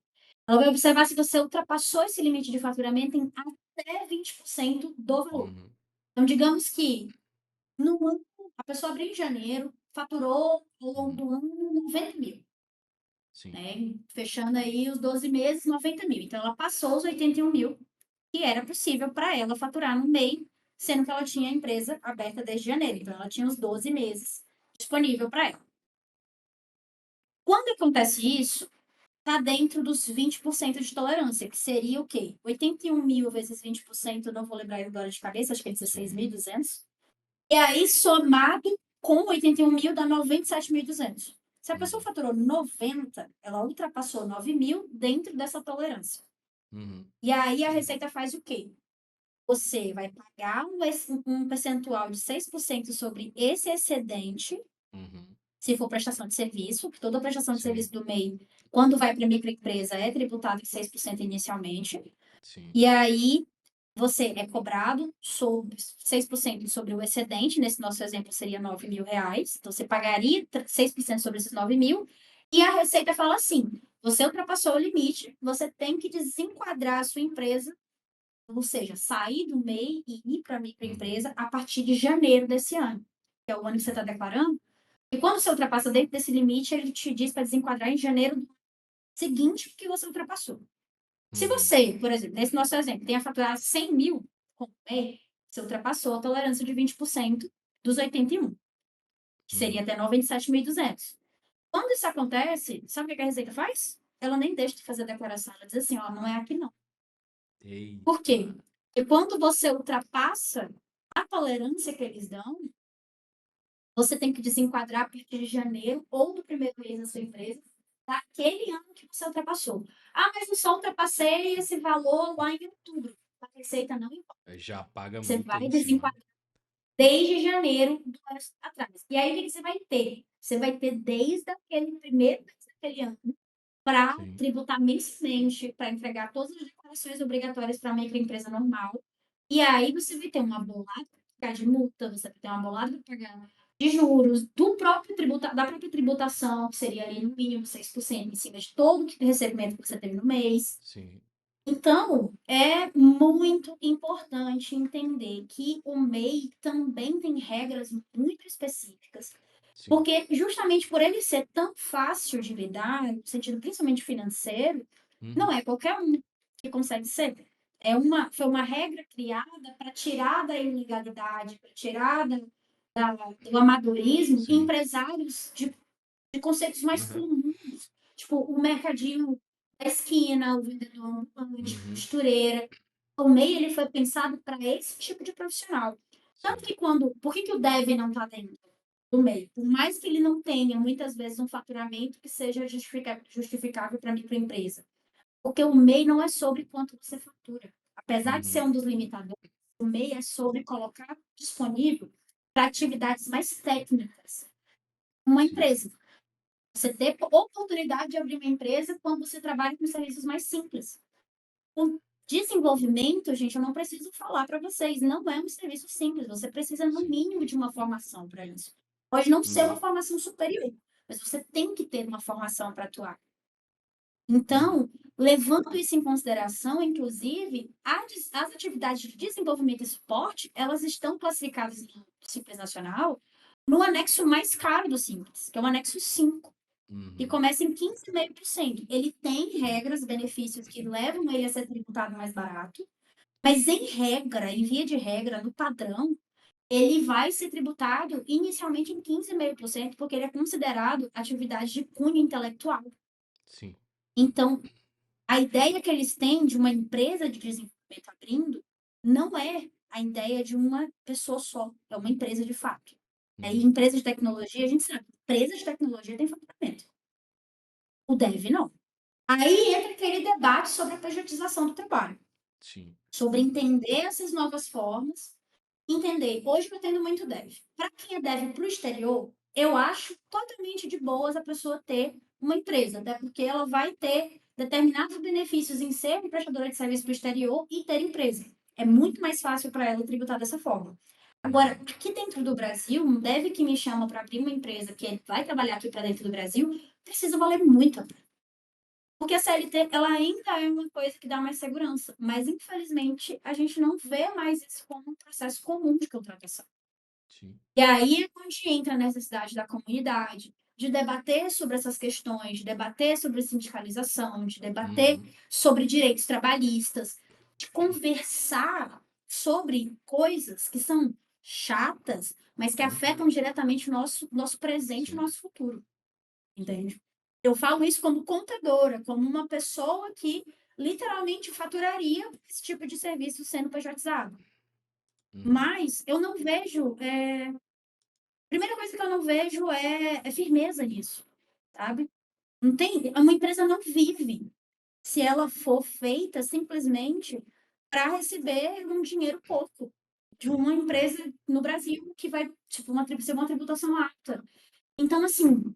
Ela vai observar se você ultrapassou esse limite de faturamento em até 20% do valor. uhum, Então, digamos que no ano, a pessoa abriu em janeiro, faturou ao longo uhum. do ano 90 mil, Sim. né? Fechando aí os 12 meses, 90 mil. Então, ela passou os 81 mil, que era possível para ela faturar no MEI, sendo que ela tinha a empresa aberta desde janeiro. Então, ela tinha os 12 meses disponível para ela. Quando acontece isso, está dentro dos 20% de tolerância, que seria o quê? 81 mil vezes 20%, não vou lembrar agora de cabeça, acho que é Sim. 16.200. E aí, somado com 81 mil, dá 97.200. Se a pessoa Uhum, faturou 90, ela ultrapassou 9 mil dentro dessa tolerância. uhum, E aí, a Receita faz o quê? Você vai pagar um percentual de 6% sobre esse excedente, uhum. se for prestação de serviço, que toda prestação de Sim, serviço do MEI, quando vai para a microempresa, é tributada em 6% inicialmente. sim. E aí, você é cobrado sobre 6% sobre o excedente, nesse nosso exemplo seria R$ 9.000, então você pagaria 6% sobre esses 9.000, e a Receita fala assim: você ultrapassou o limite, você tem que desenquadrar a sua empresa, ou seja, sair do MEI e ir para a Uhum. microempresa a partir de janeiro desse ano, que é o ano que você está Sim. declarando. E quando você ultrapassa dentro desse limite, ele te diz para desenquadrar em janeiro do seguinte que você ultrapassou. Se Uhum. você, por exemplo, nesse nosso exemplo, tenha faturado 100.000 com o MEI, você ultrapassou a tolerância de 20% dos 81, que seria Uhum. até 97.200. Quando isso acontece, sabe o que a Receita faz? Ela nem deixa de fazer a declaração. Ela diz assim: ó, não é aqui não. Por Eita. quê? Porque quando você ultrapassa a tolerância que eles dão, você tem que desenquadrar a partir de janeiro ou do primeiro mês da sua empresa, daquele ano que você ultrapassou. Ah, mas eu só ultrapassei esse valor lá em outubro. A Receita não importa. Já paga a Você multa vai em cima. desenquadrar desde janeiro do ano atrás. E aí, o que você vai ter? Você vai ter desde aquele primeiro mês daquele ano para Sim. tributar mensalmente, para entregar todas as declarações obrigatórias para a microempresa normal. E aí você vai ter uma bolada para pagar de multa, você vai ter uma bolada para pagar de juros, da própria tributação, que seria ali no mínimo 6% em cima de todo o recebimento que você teve no mês. Sim. Então, é muito importante entender que o MEI também tem regras muito específicas, Sim. porque justamente por ele ser tão fácil de lidar, no sentido principalmente financeiro, não Uhum. é qualquer um que consegue ser. Foi uma regra criada para tirar da ilegalidade, para tirar do amadorismo Sim. empresários de conceitos mais Aham. comuns, tipo o mercadinho da esquina, o vendedor ambulante, Uhum. costureira. O MEI ele foi pensado para esse tipo de profissional. Tanto Sim. que por que o dev não está dentro do MEI? Por mais que ele não tenha, muitas vezes, um faturamento que seja justificável para a microempresa. Porque o MEI não é sobre quanto você fatura. Apesar de ser Uhum. um dos limitadores, o MEI é sobre colocar disponível para atividades mais técnicas uma Sim. empresa. Você ter oportunidade de abrir uma empresa quando você trabalha com serviços mais simples. O desenvolvimento, gente, eu não preciso falar para vocês, não é um serviço simples. Você precisa, no Sim. mínimo, de uma formação para isso. Pode não ser uma Uhum. formação superior, mas você tem que ter uma formação para atuar. Uhum. Então, levando isso em consideração, inclusive, as atividades de desenvolvimento e suporte, elas estão classificadas no Simples Nacional no anexo mais caro do Simples, que é o anexo 5, que Uhum. começa em 15,5%. Ele tem Sim. regras, benefícios que levam ele a ser tributado mais barato, mas em regra, em via de regra, no padrão, ele vai ser tributado inicialmente em 15,5%, porque ele é considerado atividade de cunho intelectual. Sim. Então, a ideia que eles têm de uma empresa de desenvolvimento abrindo não é a ideia de uma pessoa só, é uma empresa de fato. Aí, Uhum. empresa de tecnologia, a gente sabe, empresa de tecnologia tem faturamento. O dev não. Aí entra aquele debate sobre a pejotização do trabalho, Sim. sobre entender essas novas formas, entender. Hoje eu tendo muito dev. Para quem é dev para o exterior, eu acho totalmente de boas a pessoa ter uma empresa, até porque ela vai ter determinados benefícios em ser uma prestadora de serviço para o exterior e ter empresa. É muito mais fácil para ela tributar dessa forma. Agora, Uhum. aqui dentro do Brasil, um dev que me chama para abrir uma empresa que vai trabalhar aqui para dentro do Brasil, precisa valer muito a pena. Porque a CLT, ela ainda é uma coisa que dá mais segurança, mas infelizmente a gente não vê mais isso como um processo comum de contratação. Sim. E aí é onde entra a necessidade da comunidade, de debater sobre essas questões, de debater sobre sindicalização, de debater Uhum. sobre direitos trabalhistas, de conversar sobre coisas que são chatas, mas que Uhum. afetam diretamente o nosso presente e o Sim. nosso futuro. Sim. Entende? Eu falo isso como contadora, como uma pessoa que literalmente faturaria esse tipo de serviço sendo pejotizado. Uhum. Mas eu não vejo. Primeira coisa que eu não vejo é firmeza nisso, sabe? Não tem, uma empresa não vive se ela for feita simplesmente para receber um dinheiro pouco de uma É. empresa no Brasil que vai tipo, ser uma tributação alta. Então, assim,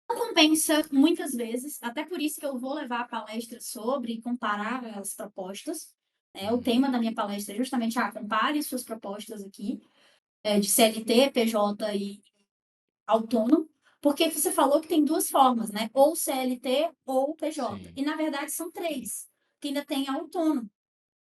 não compensa muitas vezes, até por isso que eu vou levar a palestra sobre e comparar as propostas, né? O Uhum. tema da minha palestra é justamente, compare suas propostas aqui, de CLT, PJ e autônomo, porque você falou que tem duas formas, né? Ou CLT ou PJ. Sim. E na verdade são três, que ainda tem autônomo.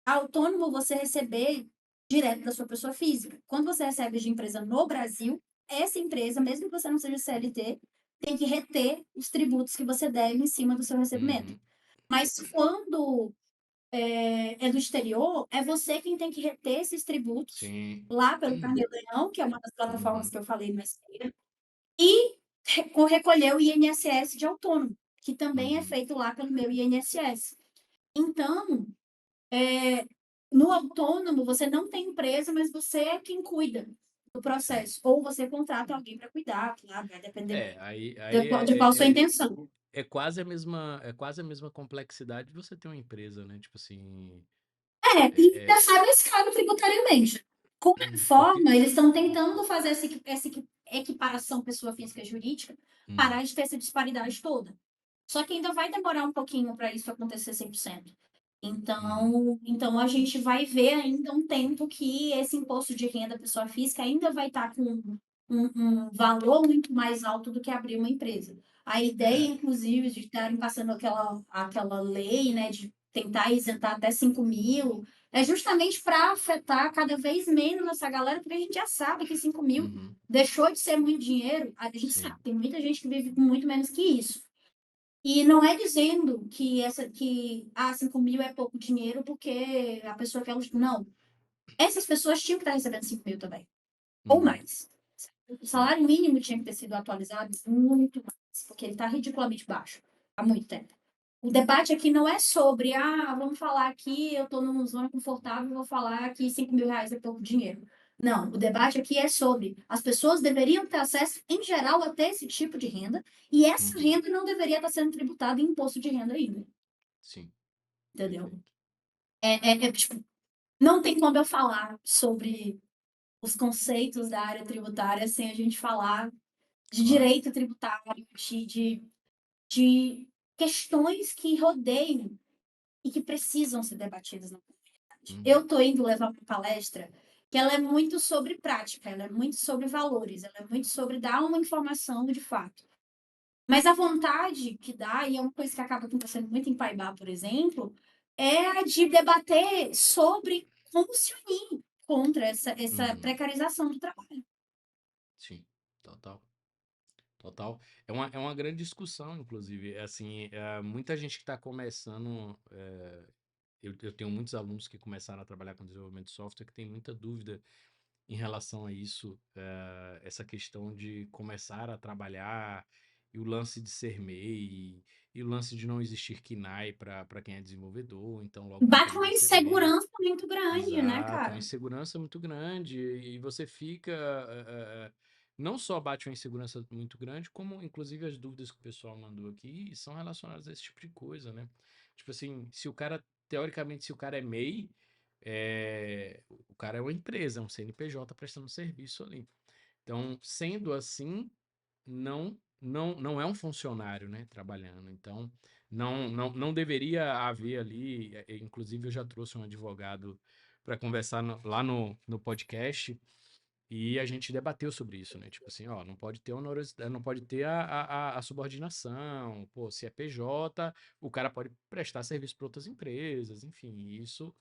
Autônomo você receber direto da sua pessoa física. Quando você recebe de empresa no Brasil, essa empresa, mesmo que você não seja CLT, tem que reter os tributos que você deve em cima do seu recebimento. Uhum. Mas quando é do exterior, é você quem tem que reter esses tributos Sim. lá pelo Carnê-Leão, que é uma das plataformas Uhum. que eu falei mais cedo, e recolher o INSS de autônomo, que também é Uhum. feito lá pelo meu INSS. Então, no autônomo, você não tem empresa, mas você é quem cuida do Sim. processo. Ou você contrata alguém para cuidar, claro, vai depender Aí de qual a sua intenção. é quase a mesma complexidade de você ter uma empresa, né? Tipo assim, E é, ainda sai mais caro tributariamente. Como porque, forma, eles estão tentando fazer essa equiparação pessoa física e jurídica, hum, parar de ter essa disparidade toda. Só que ainda vai demorar um pouquinho para isso acontecer 100%. uhum, Então, a gente vai ver ainda um tempo que esse imposto de renda pessoa física ainda vai estar com um valor muito mais alto do que abrir uma empresa. A ideia, é, inclusive, de estarem passando aquela lei, né, de tentar isentar até 5 mil, é justamente para afetar cada vez menos essa galera, porque a gente já sabe que 5 mil uhum, deixou de ser muito dinheiro, a gente sim, sabe, tem muita gente que vive com muito menos que isso. E não é dizendo que 5 mil é pouco dinheiro porque a pessoa quer. Não. Essas pessoas tinham que estar recebendo 5 mil também, ou uhum, mais. O sim, salário mínimo tinha que ter sido atualizado muito mais, porque ele está ridiculamente baixo há muito tempo. O debate aqui não é sobre, vamos falar aqui, eu estou numa zona confortável, vou falar que 5 mil reais é pouco dinheiro. Não, o debate aqui é sobre as pessoas deveriam ter acesso, em geral, a ter esse tipo de renda, e essa uhum, renda não deveria estar sendo tributada em imposto de renda ainda, sim, entendeu? perfeito. Tipo, não tem como eu falar sobre os conceitos da área tributária sem a gente falar de Claro. direito tributário, de questões que rodeiam e que precisam ser debatidas na comunidade. Eu Uhum, estou indo levar uma palestra que ela é muito sobre prática, ela é muito sobre valores, ela é muito sobre dar uma informação de fato. Mas a vontade que dá, e é uma coisa que acaba acontecendo muito em Paibá, por exemplo, é a de debater sobre como se unir contra essa uhum, precarização do trabalho. sim, total. Total. É uma grande discussão, inclusive. É assim, muita gente que está começando. Eu tenho muitos alunos que começaram a trabalhar com desenvolvimento de software que tem muita dúvida em relação a isso, essa questão de começar a trabalhar e o lance de ser MEI e o lance de não existir KNAI para quem é desenvolvedor, então logo nunca Bate uma deveria ser MEI. insegurança muito grande, né, Exato, uma cara? insegurança muito grande e você fica, não só bate uma insegurança muito grande, como inclusive as dúvidas que o pessoal mandou aqui são relacionadas a esse tipo de coisa, né? Tipo assim, se o cara, teoricamente, se o cara é MEI, o cara é uma empresa, é um CNPJ prestando serviço ali. Então, sendo assim, não é um funcionário, né, trabalhando. Então, não deveria haver ali, inclusive eu já trouxe um advogado para conversar lá no podcast e a gente debateu sobre isso, né? Tipo assim, ó, não pode ter honorosidade, não pode ter a subordinação. Pô, se é PJ, o cara pode prestar serviço para outras empresas, enfim, isso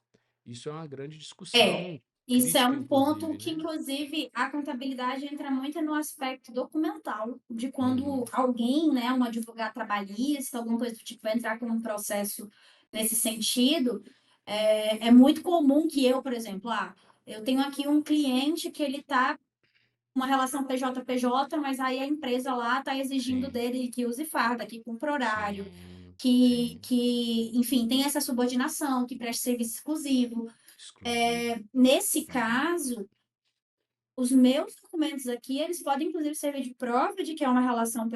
é uma grande É, discussão isso é crítica, um ponto inclusive, que, né? inclusive, a contabilidade entra muito no aspecto documental, de quando Uhum, alguém, né, um advogado trabalhista, alguma coisa do tipo, vai entrar com um processo nesse sentido. É muito comum que eu, por exemplo, eu tenho aqui um cliente que ele está uma relação PJ-PJ, mas aí a empresa lá está exigindo sim, dele que use farda, que cumpra horário, sim, sim, enfim, tem essa subordinação, que preste serviço exclusivo. exclusivo. Nesse Uhum, caso, os meus documentos aqui, eles podem inclusive servir de prova de que é uma relação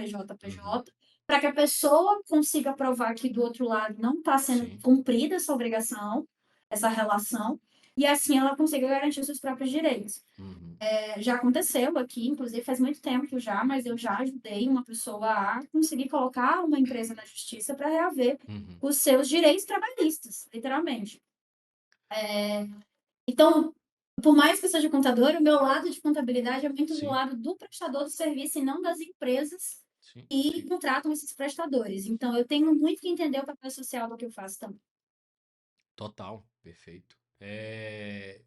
uhum, PJ-PJ, para que a pessoa consiga provar que do outro lado não está sendo sim, cumprida essa obrigação, essa relação, e assim ela consiga garantir os seus próprios direitos. uhum, Já aconteceu aqui, inclusive faz muito tempo já, mas eu já ajudei uma pessoa a conseguir colocar uma empresa na justiça para reaver uhum. os seus direitos trabalhistas, literalmente. Então, por mais que eu seja contadora, o meu lado de contabilidade é muito do Sim, lado do prestador do serviço e não das empresas sim, que sim. contratam esses prestadores. Então, eu tenho muito que entender o papel social do que eu faço também. Total, perfeito.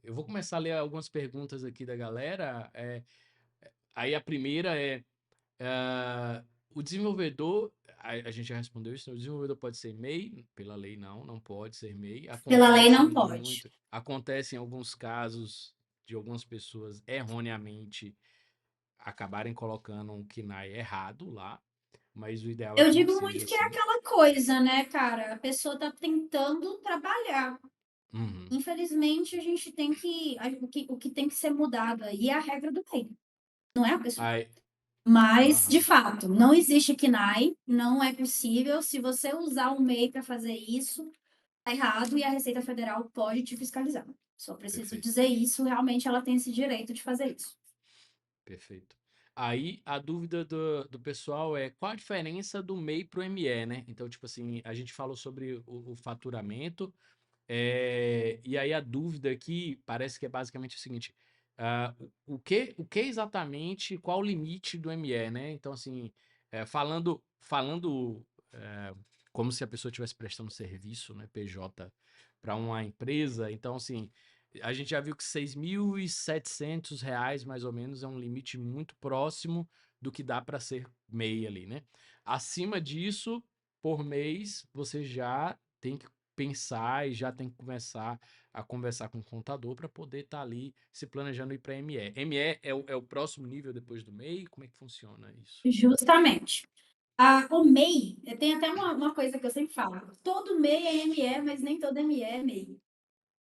Eu vou começar a ler algumas perguntas aqui da galera. Aí a primeira é, o desenvolvedor, a gente já respondeu isso, né? O desenvolvedor pode ser MEI? Pela lei não, não pode ser MEI. Pela lei Acontece não pode. muito, acontece em alguns casos de algumas pessoas erroneamente acabarem colocando um KNAI errado lá, mas o ideal é Eu que não digo seja muito que é assim. aquela coisa, né, cara? A pessoa está tentando trabalhar. Uhum. Infelizmente, a gente tem que. O que tem que ser mudado aí é a regra do MEI, não é a pessoa. Aí, Mas, de aham, fato, não existe KNAI, não é possível. Se você usar um MEI para fazer isso, tá errado e a Receita Federal pode te fiscalizar. Só preciso perfeito. dizer isso, realmente ela tem esse direito de fazer isso. Perfeito. Aí a dúvida do pessoal é qual a diferença do MEI para o ME, né? Então, tipo assim, a gente falou sobre o faturamento, e aí a dúvida aqui parece que é basicamente o seguinte: o que exatamente, qual o limite do ME, né? Então, assim, falando como se a pessoa estivesse prestando serviço, né, PJ, para uma empresa, então, assim, a gente já viu que R$ 6.700 mais ou menos é um limite muito próximo do que dá para ser MEI ali, né? Acima disso, por mês, você já tem que pensar e já tem que começar a conversar com o contador para poder estar ali se planejando ir para ME. ME é o próximo nível depois do MEI? Como é que funciona isso? Justamente. O MEI, tem até uma coisa que eu sempre falo: todo MEI é ME, mas nem todo ME é MEI.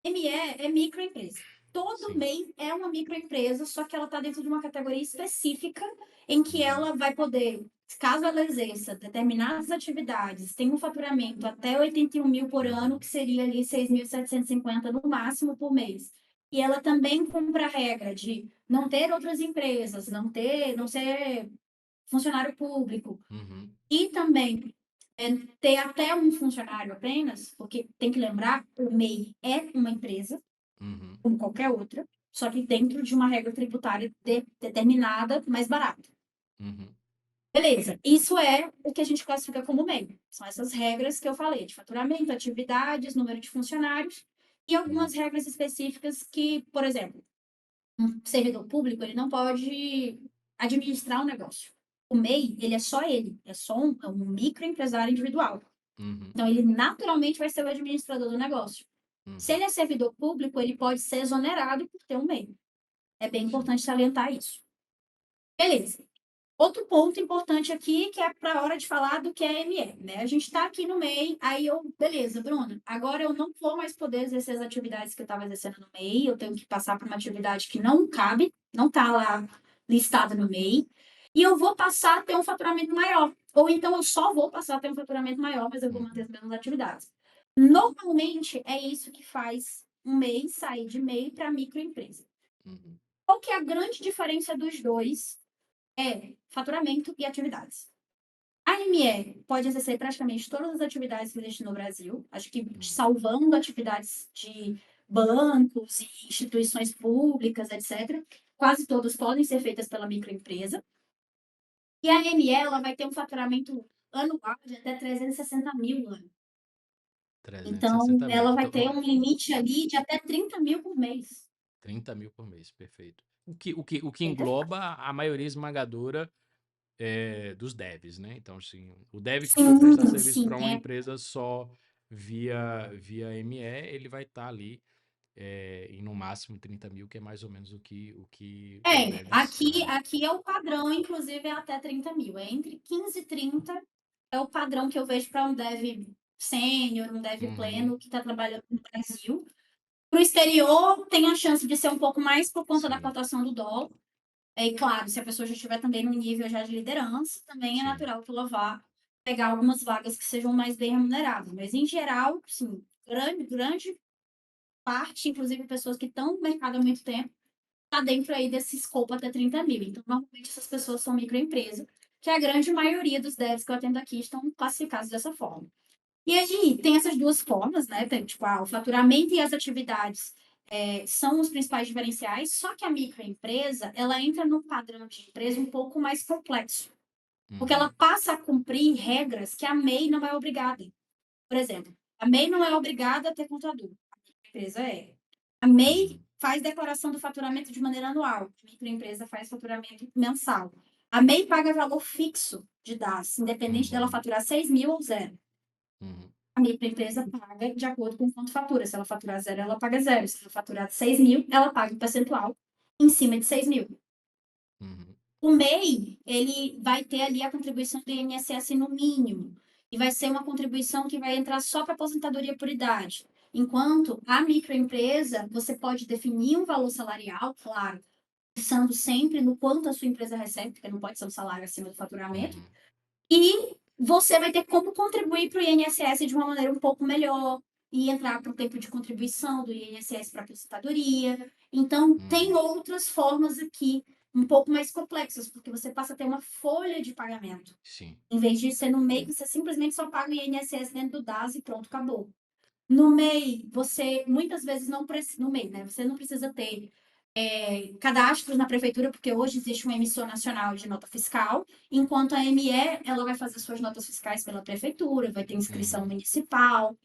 ME é microempresa. Todo Sim. MEI é uma microempresa, só que ela está dentro de uma categoria específica em que Uhum, ela vai poder, caso ela exerça determinadas atividades, tem um faturamento até 81 mil por ano, uhum, que seria ali 6.750 no máximo por mês. E ela também cumpre a regra de não ter outras empresas, não ser funcionário público, uhum, e também ter até um funcionário apenas, porque tem que lembrar, o MEI é uma empresa, uhum, como qualquer outra, só que dentro de uma regra tributária determinada, mais barata. uhum, Beleza, isso é o que a gente classifica como MEI. São essas regras que eu falei, de faturamento, atividades, número de funcionários, e uhum, algumas regras específicas que, por exemplo, um servidor público, ele não pode administrar um negócio. O MEI, ele é só um microempresário individual. uhum, Então, ele naturalmente vai ser o administrador do negócio. Se uhum. ele é servidor público, ele pode ser exonerado por ter um MEI. É bem Sim. importante salientar isso. Beleza. Outro ponto importante aqui, que é para a hora de falar do que é ME, né? A gente está aqui no MEI, aí beleza, Bruna, agora eu não vou mais poder exercer as atividades que eu estava exercendo no MEI, eu tenho que passar para uma atividade que não cabe, não está lá listada no MEI, e eu vou passar a ter um faturamento maior. Ou então eu só vou passar a ter um faturamento maior, mas eu vou manter Uhum, as mesmas atividades. Normalmente é isso que faz um MEI sair de MEI para microempresa. uhum, Qual que é a grande diferença dos dois? É faturamento e atividades. A ME pode exercer praticamente todas as atividades que existem no Brasil, acho que uhum, salvando atividades de bancos e instituições públicas, etc. Quase todas podem ser feitas pela microempresa. E a ME ela vai ter um faturamento anual de até 360 mil ano. trezentos e Então, sessenta mil. ela vai Então, ter um limite ali de até 30 mil por mês. 30.000 por mês, perfeito. O que Eita, engloba a maioria esmagadora dos devs, né? Então, assim, o dev que for prestar sim, serviço sim. para uma empresa só via ME, ele vai estar ali em no máximo 30.000, que é mais ou menos o que os devs ganham. Aqui é o padrão, inclusive é até 30 mil. É entre 15 e 30 é o padrão que eu vejo para um dev sênior, um dev Uhum, pleno que está trabalhando no Brasil. Para o exterior, tem a chance de ser um pouco mais por conta da sim, cotação do dólar. E claro, se a pessoa já estiver também no nível já de liderança, também é sim. natural que ela vá pegar algumas vagas que sejam mais bem remuneradas. Mas, em geral, sim, grande parte, inclusive pessoas que estão no mercado há muito tempo, está dentro aí desse escopo até 30 mil. Então, normalmente, essas pessoas são microempresa, que a grande maioria dos devs que eu atendo aqui estão classificados dessa forma. E aí tem essas duas formas, né? Tem, tipo, o faturamento e as atividades são os principais diferenciais, só que a microempresa, ela entra num padrão de empresa um pouco mais complexo, porque ela Uhum, passa a cumprir regras que a MEI não é obrigada. Por exemplo, a MEI não é obrigada a ter contador, a empresa é. A MEI uhum, faz declaração do faturamento de maneira anual, a microempresa faz faturamento mensal. A MEI paga valor fixo de DAS, independente dela uhum, faturar 6 mil ou zero. uhum, A microempresa paga de acordo com quanto fatura. Se ela faturar zero, ela paga zero. Se ela faturar 6 mil, ela paga um percentual em cima de 6 mil. uhum, O MEI, ele vai ter ali a contribuição do INSS no mínimo. E vai ser uma contribuição que vai entrar só para aposentadoria por idade. Enquanto a microempresa, você pode definir um valor salarial, claro, pensando sempre no quanto a sua empresa recebe, porque não pode ser um salário acima do faturamento, uhum, e você vai ter como contribuir para o INSS de uma maneira um pouco melhor e entrar para o tempo de contribuição do INSS para a aposentadoria. Então, tem uhum. outras formas aqui um pouco mais complexas, porque você passa a ter uma folha de pagamento. Sim. Em vez de ser no MEI, você simplesmente só paga o INSS dentro do DAS e pronto, acabou. No MEI, você muitas vezes não precisa, no MEI, né? Você não precisa ter cadastros na prefeitura, porque hoje existe uma emissão nacional de nota fiscal, enquanto a ME, ela vai fazer suas notas fiscais pela prefeitura, vai ter inscrição Uhum, municipal.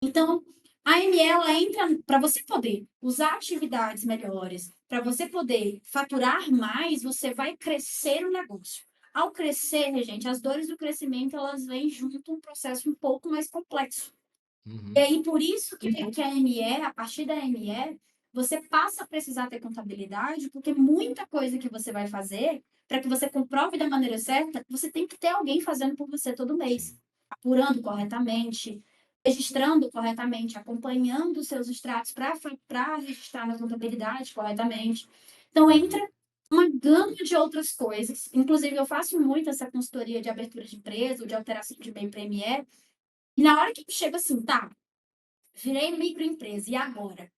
Então, a ME, ela entra para você poder usar atividades melhores, para você poder faturar mais, você vai crescer o negócio. Ao crescer, gente, as dores do crescimento, elas vêm junto um processo um pouco mais complexo. E uhum, aí, por isso que a ME, a partir da ME, você passa a precisar ter contabilidade, porque muita coisa que você vai fazer, para que você comprove da maneira certa, você tem que ter alguém fazendo por você todo mês, sim. apurando corretamente, registrando corretamente, acompanhando os seus extratos para registrar na contabilidade corretamente. Então, Uhum, entra uma gama de outras coisas. Inclusive, eu faço muito essa consultoria de abertura de empresa, ou de alteração de MEI para ME, e na hora que chega assim, tá, virei microempresa, e agora?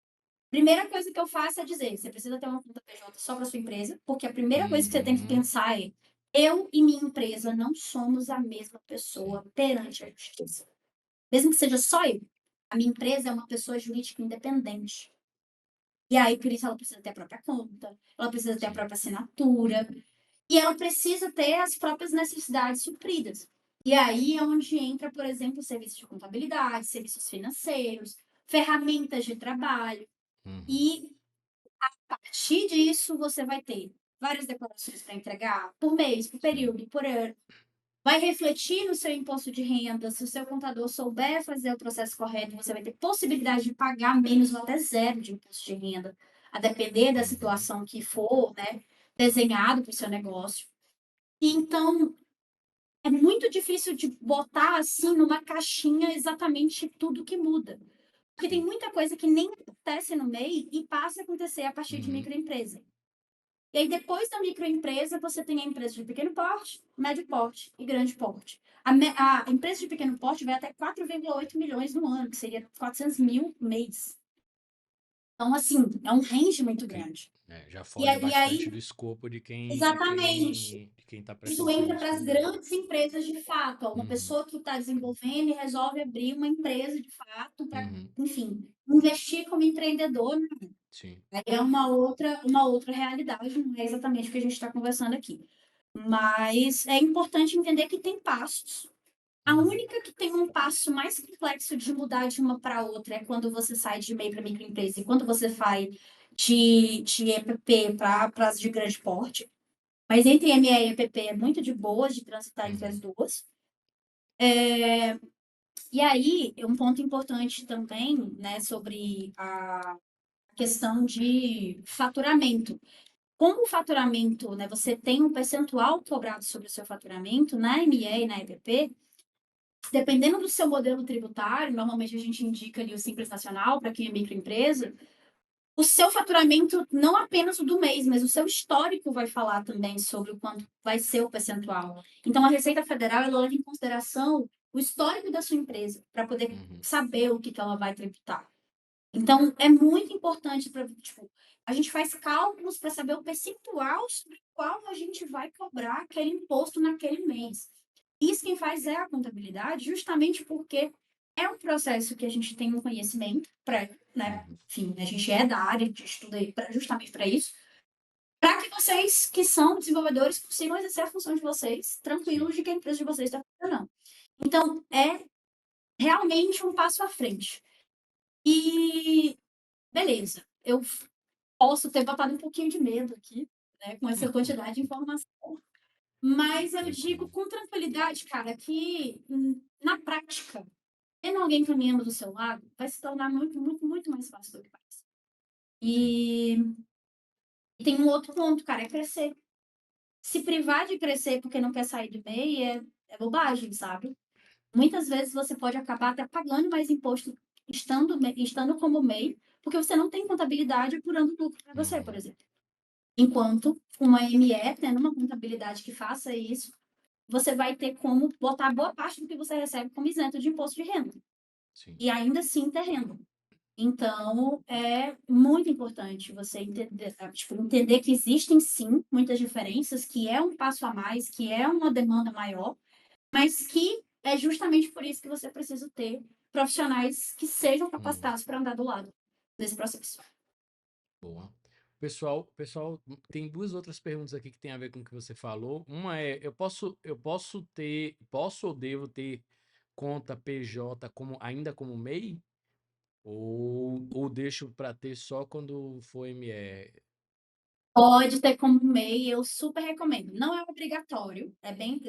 Primeira coisa que eu faço é dizer, você precisa ter uma conta PJ só para sua empresa, porque a primeira coisa que você tem que uhum, pensar é, eu e minha empresa não somos a mesma sim. pessoa perante a justiça. Mesmo que seja só eu, a minha empresa é uma pessoa jurídica independente. E aí, por isso, ela precisa ter a própria conta, ela precisa ter a Sim. própria assinatura, e ela precisa ter as próprias necessidades supridas. E aí é onde entra, por exemplo, serviços de contabilidade, serviços financeiros, ferramentas de trabalho. Uhum, E a partir disso, você vai ter várias declarações para entregar por mês, por sim. período, por ano. Vai refletir no seu imposto de renda. Se o seu contador souber fazer o processo correto, você vai ter possibilidade de pagar menos ou até zero de imposto de renda, a depender da Uhum, situação que for, né, desenhado para o seu negócio. E então, é muito difícil de botar assim numa caixinha exatamente tudo que muda. Porque tem sim. muita coisa que nem acontece no MEI e passa a acontecer a partir de Uhum, microempresa. E aí, depois da microempresa, você tem a empresa de pequeno porte, médio porte e grande porte. A empresa de pequeno porte vai até 4,8 milhões no ano, que seria 400 mil mês. Então, assim, é um range muito sim. grande. É, já E, foge aí, bastante do escopo exatamente, de quem está isso prestando entra serviço para para as ninguém. grandes empresas de fato. Uma Uhum, pessoa que está desenvolvendo e resolve abrir uma empresa de fato para, uhum, enfim, investir como empreendedor, né? sim. Aí é uma outra realidade, não é exatamente o que a gente está conversando aqui. Mas é importante entender que tem passos. A Uhum, única que tem um passo mais complexo de mudar de uma para outra é quando você sai de MEI para microempresa e quando você vai de EPP para as de grande porte. Mas entre ME e EPP é muito de boas de transitar entre as uhum, duas. E aí, um ponto importante também, né, sobre a questão de faturamento. Como o faturamento, né, você tem um percentual cobrado sobre o seu faturamento na ME e na EPP, dependendo do seu modelo tributário, normalmente a gente indica ali o Simples Nacional para quem é microempresa, o seu faturamento, não apenas o do mês, mas o seu histórico vai falar também sobre o quanto vai ser o percentual. Então, a Receita Federal ela leva em consideração o histórico da sua empresa para poder uhum, saber o que, que ela vai tributar. Então, é muito importante para, tipo, a gente faz cálculos para saber o percentual sobre o qual a gente vai cobrar aquele imposto naquele mês. Isso quem faz é a contabilidade, justamente porque É um processo que a gente tem um conhecimento prévio, né? Uhum. Enfim, a gente é da área, de estuda justamente para isso, para que vocês, que são desenvolvedores, consigam exercer a função de vocês, Sim. tranquilos de que a empresa de vocês está funcionando. Então, é realmente um passo à frente. E beleza, eu posso ter botado um pouquinho de medo aqui, né, com essa quantidade de informação, mas eu digo Tranquilo. com tranquilidade, cara, que na prática, tendo alguém caminhando do seu lado, vai se tornar muito, muito, muito mais fácil do que parece. Sim. E, e tem um outro ponto, cara, é crescer. Se privar de crescer porque não quer sair do MEI é bobagem, sabe? Muitas vezes você pode acabar até pagando mais imposto estando como MEI, porque você não tem contabilidade apurando lucro para você, por Uhum. exemplo. Enquanto uma ME, tendo uma contabilidade que faça isso, você vai ter como botar boa parte do que você recebe como isento de imposto de renda. Sim. E ainda assim ter renda. Então, é muito importante você entender, tipo, entender que existem sim muitas diferenças, que é um passo a mais, que é uma demanda maior, mas que é justamente por isso que você precisa ter profissionais que sejam Uhum. capacitados para andar do lado desse processo. Boa. Pessoal, tem duas outras perguntas aqui que tem a ver com o que você falou. Uma é, posso ou devo ter conta PJ como ainda como MEI? Ou deixo para ter só quando for ME? Pode ter como MEI, eu super recomendo. Não é obrigatório, é bem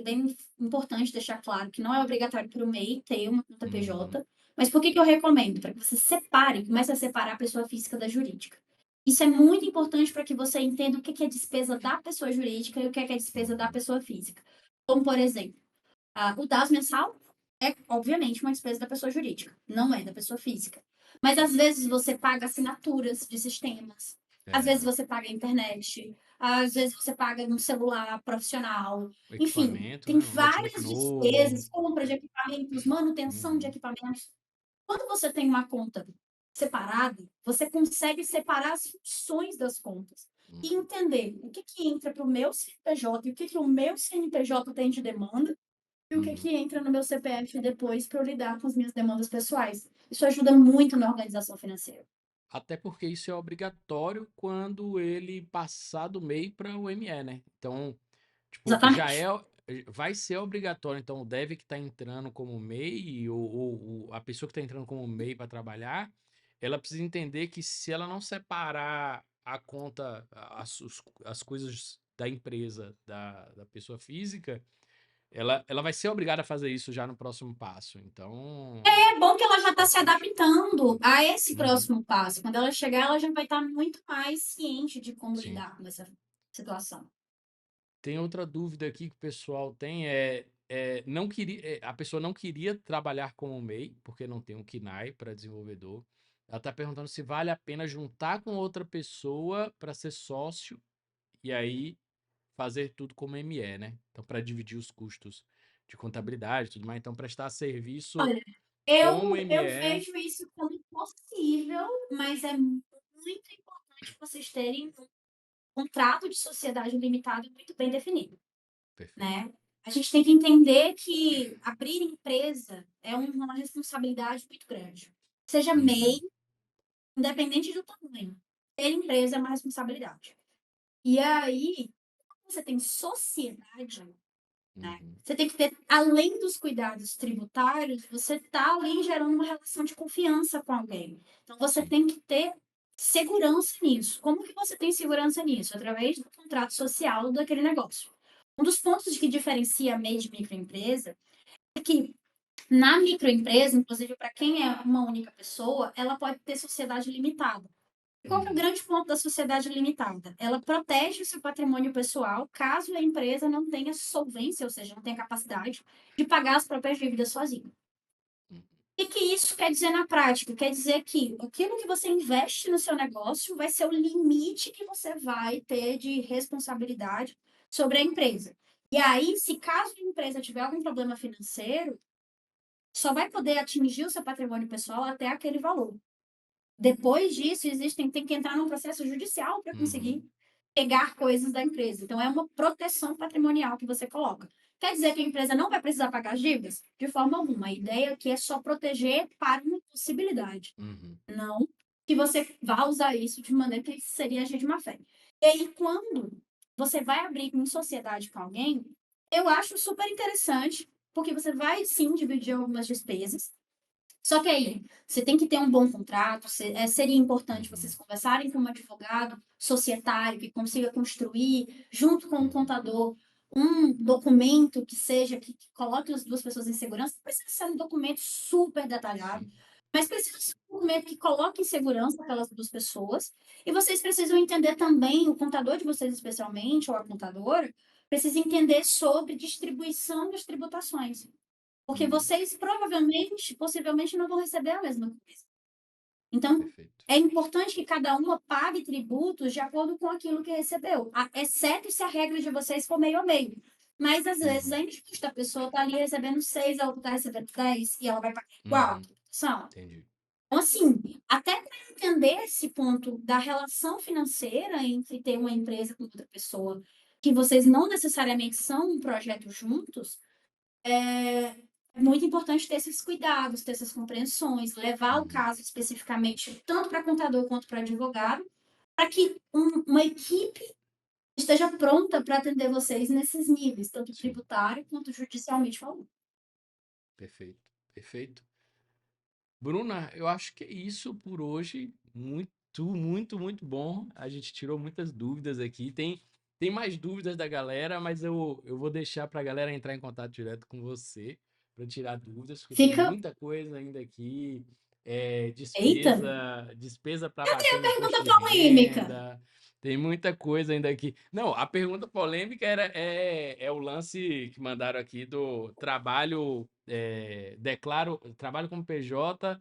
importante deixar claro que não é obrigatório para o MEI ter uma conta Uhum. PJ, mas por que que eu recomendo? Para que você separe, comece a separar a pessoa física da jurídica. Isso é muito importante para que você entenda o que que é despesa da pessoa jurídica e o que é despesa da Uhum. pessoa física. Como, por exemplo, o DAS mensal é, obviamente, uma despesa da pessoa jurídica, não é da pessoa física. Mas às vezes você paga assinaturas de sistemas, às vezes É, você paga a internet, às vezes você paga no celular profissional. o Enfim, equipamento, tem né? Um notebook várias novo. despesas, compra de equipamentos, manutenção de Uhum. equipamentos. Quando você tem uma conta separada, você consegue separar as funções das contas e Uhum. entender o que que entra para o meu CNPJ e o que que o meu CNPJ tem de demanda e o que Uhum. que entra no meu CPF depois para eu lidar com as minhas demandas pessoais. Isso ajuda muito na organização financeira. Até porque isso é obrigatório quando ele passar do MEI para o ME, né? Então, tipo, Exatamente. vai ser obrigatório. Então, o dev que está entrando como MEI ou a pessoa que está entrando como MEI para trabalhar, ela precisa entender que se ela não separar a conta, as coisas da empresa da pessoa física, ela vai ser obrigada a fazer isso já no próximo passo. Então, É bom que ela já está se importante. adaptando a esse Uhum. próximo passo. Quando ela chegar, ela já vai estar muito mais ciente de como Sim. lidar com essa situação. Tem outra dúvida aqui que o pessoal tem não queria, a pessoa não queria trabalhar como MEI, porque não tem um KNAI para desenvolvedor. Ela está perguntando se vale a pena juntar com outra pessoa para ser sócio e aí fazer tudo como ME, né? Então, para dividir os custos de contabilidade e tudo mais. Então, prestar serviço Olha, como eu ME. vejo isso como possível, mas é muito importante vocês terem um contrato de sociedade limitada muito bem definido, Perfeito. né? A gente tem que entender que abrir empresa é uma responsabilidade muito grande. Seja Uhum, MEI, independente do tamanho, ter empresa é uma responsabilidade. E aí, quando você tem sociedade, né? uhum, Você tem que ter, além dos cuidados tributários, você está ali gerando uma relação de confiança com alguém. Então, você sim. tem que ter segurança nisso. Como que você tem segurança nisso? Através do contrato social daquele negócio. Um dos pontos que diferencia a MEI de microempresa é que na microempresa, inclusive para quem é uma única pessoa, ela pode ter sociedade limitada. Qual que é o Uhum, grande ponto da sociedade limitada? Ela protege o seu patrimônio pessoal caso a empresa não tenha solvência, ou seja, não tenha capacidade de pagar as próprias dívidas sozinha. uhum, O que isso quer dizer na prática? Quer dizer que aquilo que você investe no seu negócio vai ser o limite que você vai ter de responsabilidade sobre a empresa. E aí, se caso a empresa tiver algum problema financeiro, só vai poder atingir o seu patrimônio pessoal até aquele valor. Depois disso, tem que entrar num processo judicial para uhum. conseguir pegar coisas da empresa. Então, é uma proteção patrimonial que você coloca. Quer dizer que a empresa não vai precisar pagar as dívidas? De forma alguma. A ideia aqui é só proteger para uma possibilidade, Uhum. não que você vá usar isso de maneira que seria agir de má fé. E aí, quando você vai abrir em sociedade com alguém, eu acho super interessante, porque você vai sim dividir algumas despesas, só que aí, você tem que ter um bom contrato, seria importante vocês Uhum. conversarem com um advogado societário que consiga construir, junto com o Uhum. contador, um documento que seja que coloque as 2 pessoas em segurança. Não precisa ser um documento super detalhado, Sim. mas precisa ser um documento que coloque em segurança aquelas 2 pessoas. E vocês precisam entender também, o contador de vocês especialmente, ou a contadora, precisa entender sobre distribuição das tributações. Porque Uhum. vocês provavelmente, possivelmente, não vão receber a mesma coisa. Então, Perfeito. é importante que cada uma pague tributos de acordo com aquilo que recebeu, exceto se a regra de vocês for meio a meio. Mas, às vezes, Uhum. é injusto. A pessoa está ali recebendo 6, a outra está recebendo 10, e ela vai pagar igual a Uhum. tributação. Entendi. Então, assim, até para entender esse ponto da relação financeira entre ter uma empresa com outra pessoa, que vocês não necessariamente são um projeto juntos, é muito importante ter esses cuidados, ter essas compreensões, levar o Uhum. caso especificamente tanto para contador quanto para advogado, para que uma equipe esteja pronta para atender vocês nesses níveis, tanto Sim. tributário quanto judicialmente falando. Perfeito. Perfeito. Bruna, eu acho que é isso por hoje. Muito, muito, muito bom. A gente tirou muitas dúvidas aqui. Tem mais dúvidas da galera, mas eu vou deixar para a galera entrar em contato direto com você para tirar dúvidas, porque tem Fica. muita coisa ainda aqui. Eita! Despesa para Cadê bater a no imposto pergunta de polêmica? renda. Tem muita coisa ainda aqui. Não, a pergunta polêmica é o lance que mandaram aqui do trabalho, declaro, trabalho como PJ,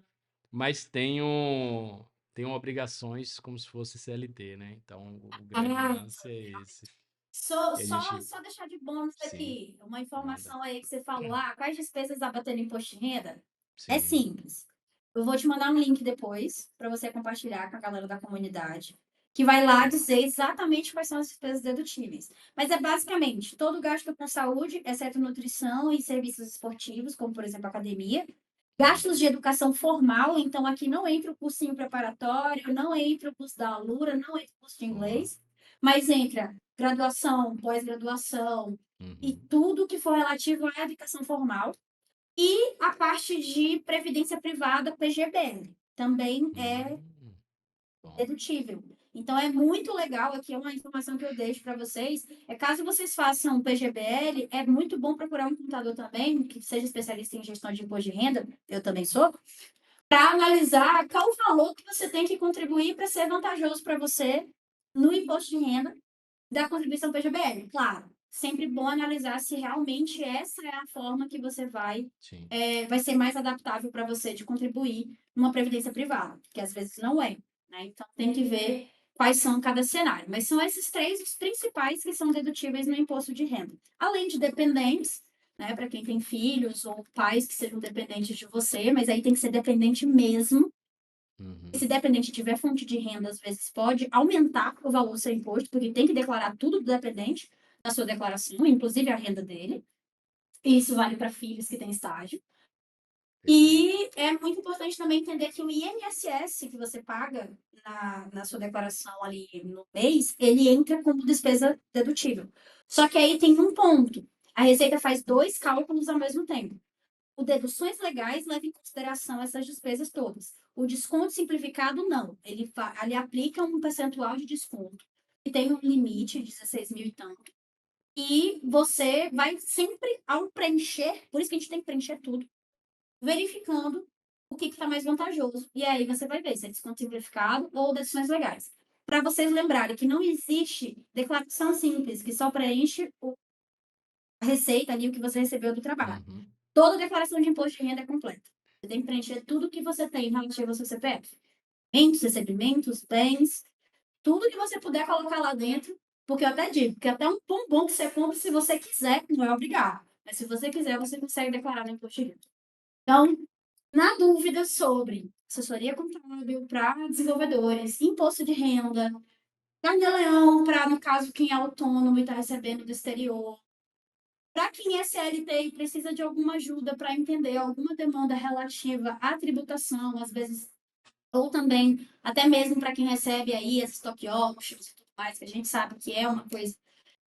mas tenho obrigações como se fosse CLT, né? Então, o grande Ah, lance é esse. só, E a só, gente, só deixar de bônus sim, aqui, uma manda. informação aí que você falou, quais despesas abater no imposto de renda? É Sim. simples. Eu vou te mandar um link depois para você compartilhar com a galera da comunidade, que vai lá Uhum. dizer exatamente quais são as despesas dedutíveis. Mas é basicamente todo gasto com saúde, exceto nutrição e serviços esportivos, como por exemplo academia. Uhum. Gastos de educação formal, então aqui não entra o cursinho preparatório, não entra o curso da Alura, não entra o curso de Boa. inglês, mas entra graduação, pós-graduação e Uhum. tudo que for relativo à educação formal. E a parte de previdência privada, PGBL, também é Hum, bom. dedutível. Então, é muito legal, aqui é uma informação que eu deixo para vocês, caso vocês façam PGBL, é muito bom procurar um contador também, que seja especialista em gestão de imposto de renda, eu também sou, para analisar qual o valor que você tem que contribuir para ser vantajoso para você no imposto de renda da contribuição PGBL. Claro, sempre bom analisar se realmente essa é a forma que você Sim. vai ser mais adaptável para você de contribuir numa previdência privada, que às vezes não é, né? Então tem que ver quais são cada cenário. Mas são esses três os principais que são dedutíveis no imposto de renda. Além de dependentes, né, para quem tem filhos ou pais que sejam dependentes de você, mas aí tem que ser dependente mesmo. E Uhum. se dependente tiver fonte de renda, às vezes pode aumentar o valor do seu imposto, porque tem que declarar tudo do dependente na sua declaração, inclusive a renda dele. E isso vale para filhos que têm estágio. Perfeito. E é muito importante também entender que o INSS que você paga na sua declaração ali no mês, ele entra como despesa dedutível. Só que aí tem um ponto. A Receita faz 2 cálculos ao mesmo tempo. O deduções legais leva em consideração essas despesas todas. O desconto simplificado, não. Ele aplica um percentual de desconto, que tem um limite, 16 mil e tanto. E você vai sempre, ao preencher, por isso que a gente tem que preencher tudo, verificando o que está mais vantajoso. E aí você vai ver se é desconto simplificado ou deduções legais. Para vocês lembrarem que não existe declaração simples, que só preenche a receita ali, o que você recebeu do trabalho. Uhum. Toda declaração de imposto de renda é completa. Você tem que preencher tudo que você tem relativo ao seu CPF. Rendimentos, recebimentos, bens, tudo que você puder colocar lá dentro, porque eu até digo que até um bombom que você compra se você quiser, não é obrigado. Mas se você quiser, você consegue declarar no imposto de renda. Então, na dúvida sobre assessoria contábil para desenvolvedores, imposto de renda, carnê-leão para, no caso, quem é autônomo e está recebendo do exterior, Para quem é CLT e precisa de alguma ajuda para entender alguma demanda relativa à tributação, às vezes, ou também até mesmo para quem recebe aí as stock options e tudo mais, que a gente sabe que é uma coisa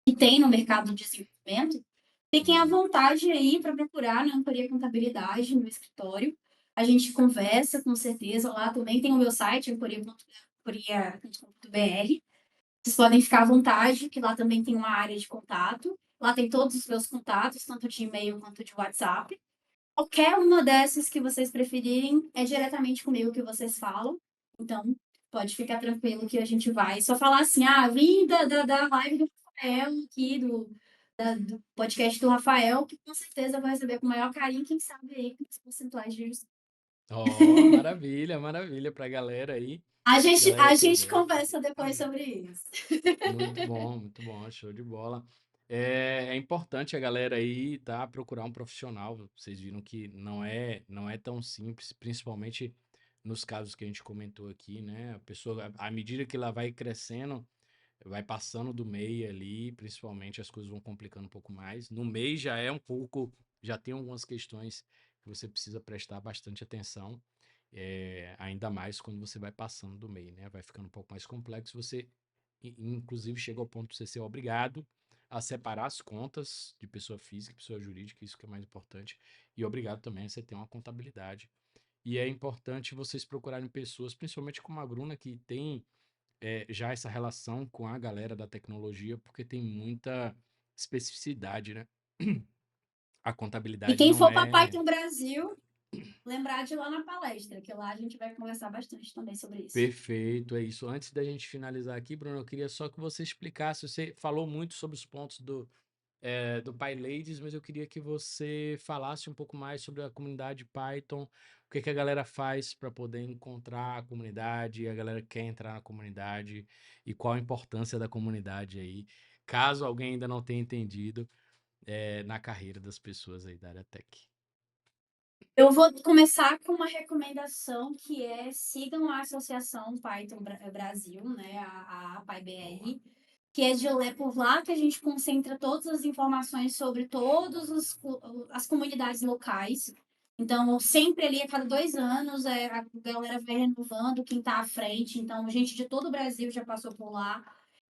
que tem no mercado de desenvolvimento, fiquem à Uhum. vontade aí para procurar na Ancoria Contabilidade, no escritório. A gente conversa, com certeza. Lá também tem o meu site, ancoria.com.br. Vocês podem ficar à vontade, que lá também tem uma área de contato. Lá tem todos os meus contatos, tanto de e-mail quanto de WhatsApp. Qualquer uma dessas que vocês preferirem é diretamente comigo que vocês falam. Então, pode ficar tranquilo que a gente vai. Só falar assim, vim da live do Rafael aqui, do podcast do Rafael, que com certeza vai receber com o maior carinho, quem sabe aí com os percentuais de juros. Ó, maravilha, maravilha pra galera aí. Galera A que gente vê. conversa depois sobre isso. Muito bom, show de bola. É importante a galera aí, tá, procurar um profissional. Vocês viram que não é tão simples, principalmente nos casos que a gente comentou aqui, né? A pessoa, à medida que ela vai crescendo, vai passando do MEI ali, principalmente as coisas vão complicando um pouco mais. No MEI já é um pouco, já tem algumas questões que você precisa prestar bastante atenção, ainda mais quando você vai passando do MEI, né? Vai ficando um pouco mais complexo. Você, inclusive, chega ao ponto de você ser obrigado a separar as contas de pessoa física e pessoa jurídica, isso que é mais importante, e obrigado também a você ter uma contabilidade. E é importante vocês procurarem pessoas, principalmente como a Bruna, que tem já essa relação com a galera da tecnologia, porque tem muita especificidade, né? A E contabilidade quem não for para é Python Brasil, lembrar de ir lá na palestra, que lá a gente vai conversar bastante também sobre isso. perfeito, é isso. Antes da gente finalizar aqui, Bruno, eu queria só que você explicasse. Você falou muito sobre os pontos do PyLadies, mas eu queria que você falasse um pouco mais sobre a comunidade Python, o que que a galera faz para poder encontrar a comunidade, a galera quer entrar na comunidade e qual a importância da comunidade aí, caso alguém ainda não tenha entendido, na carreira das pessoas aí da área tech. Eu vou começar com uma recomendação que é sigam a Associação Python Brasil, né, a PyBR, que é por lá que a gente concentra todas as informações sobre todas as comunidades locais. Então, sempre ali, a cada 2 anos, a galera vai renovando quem está à frente. Então, gente de todo o Brasil já passou por lá.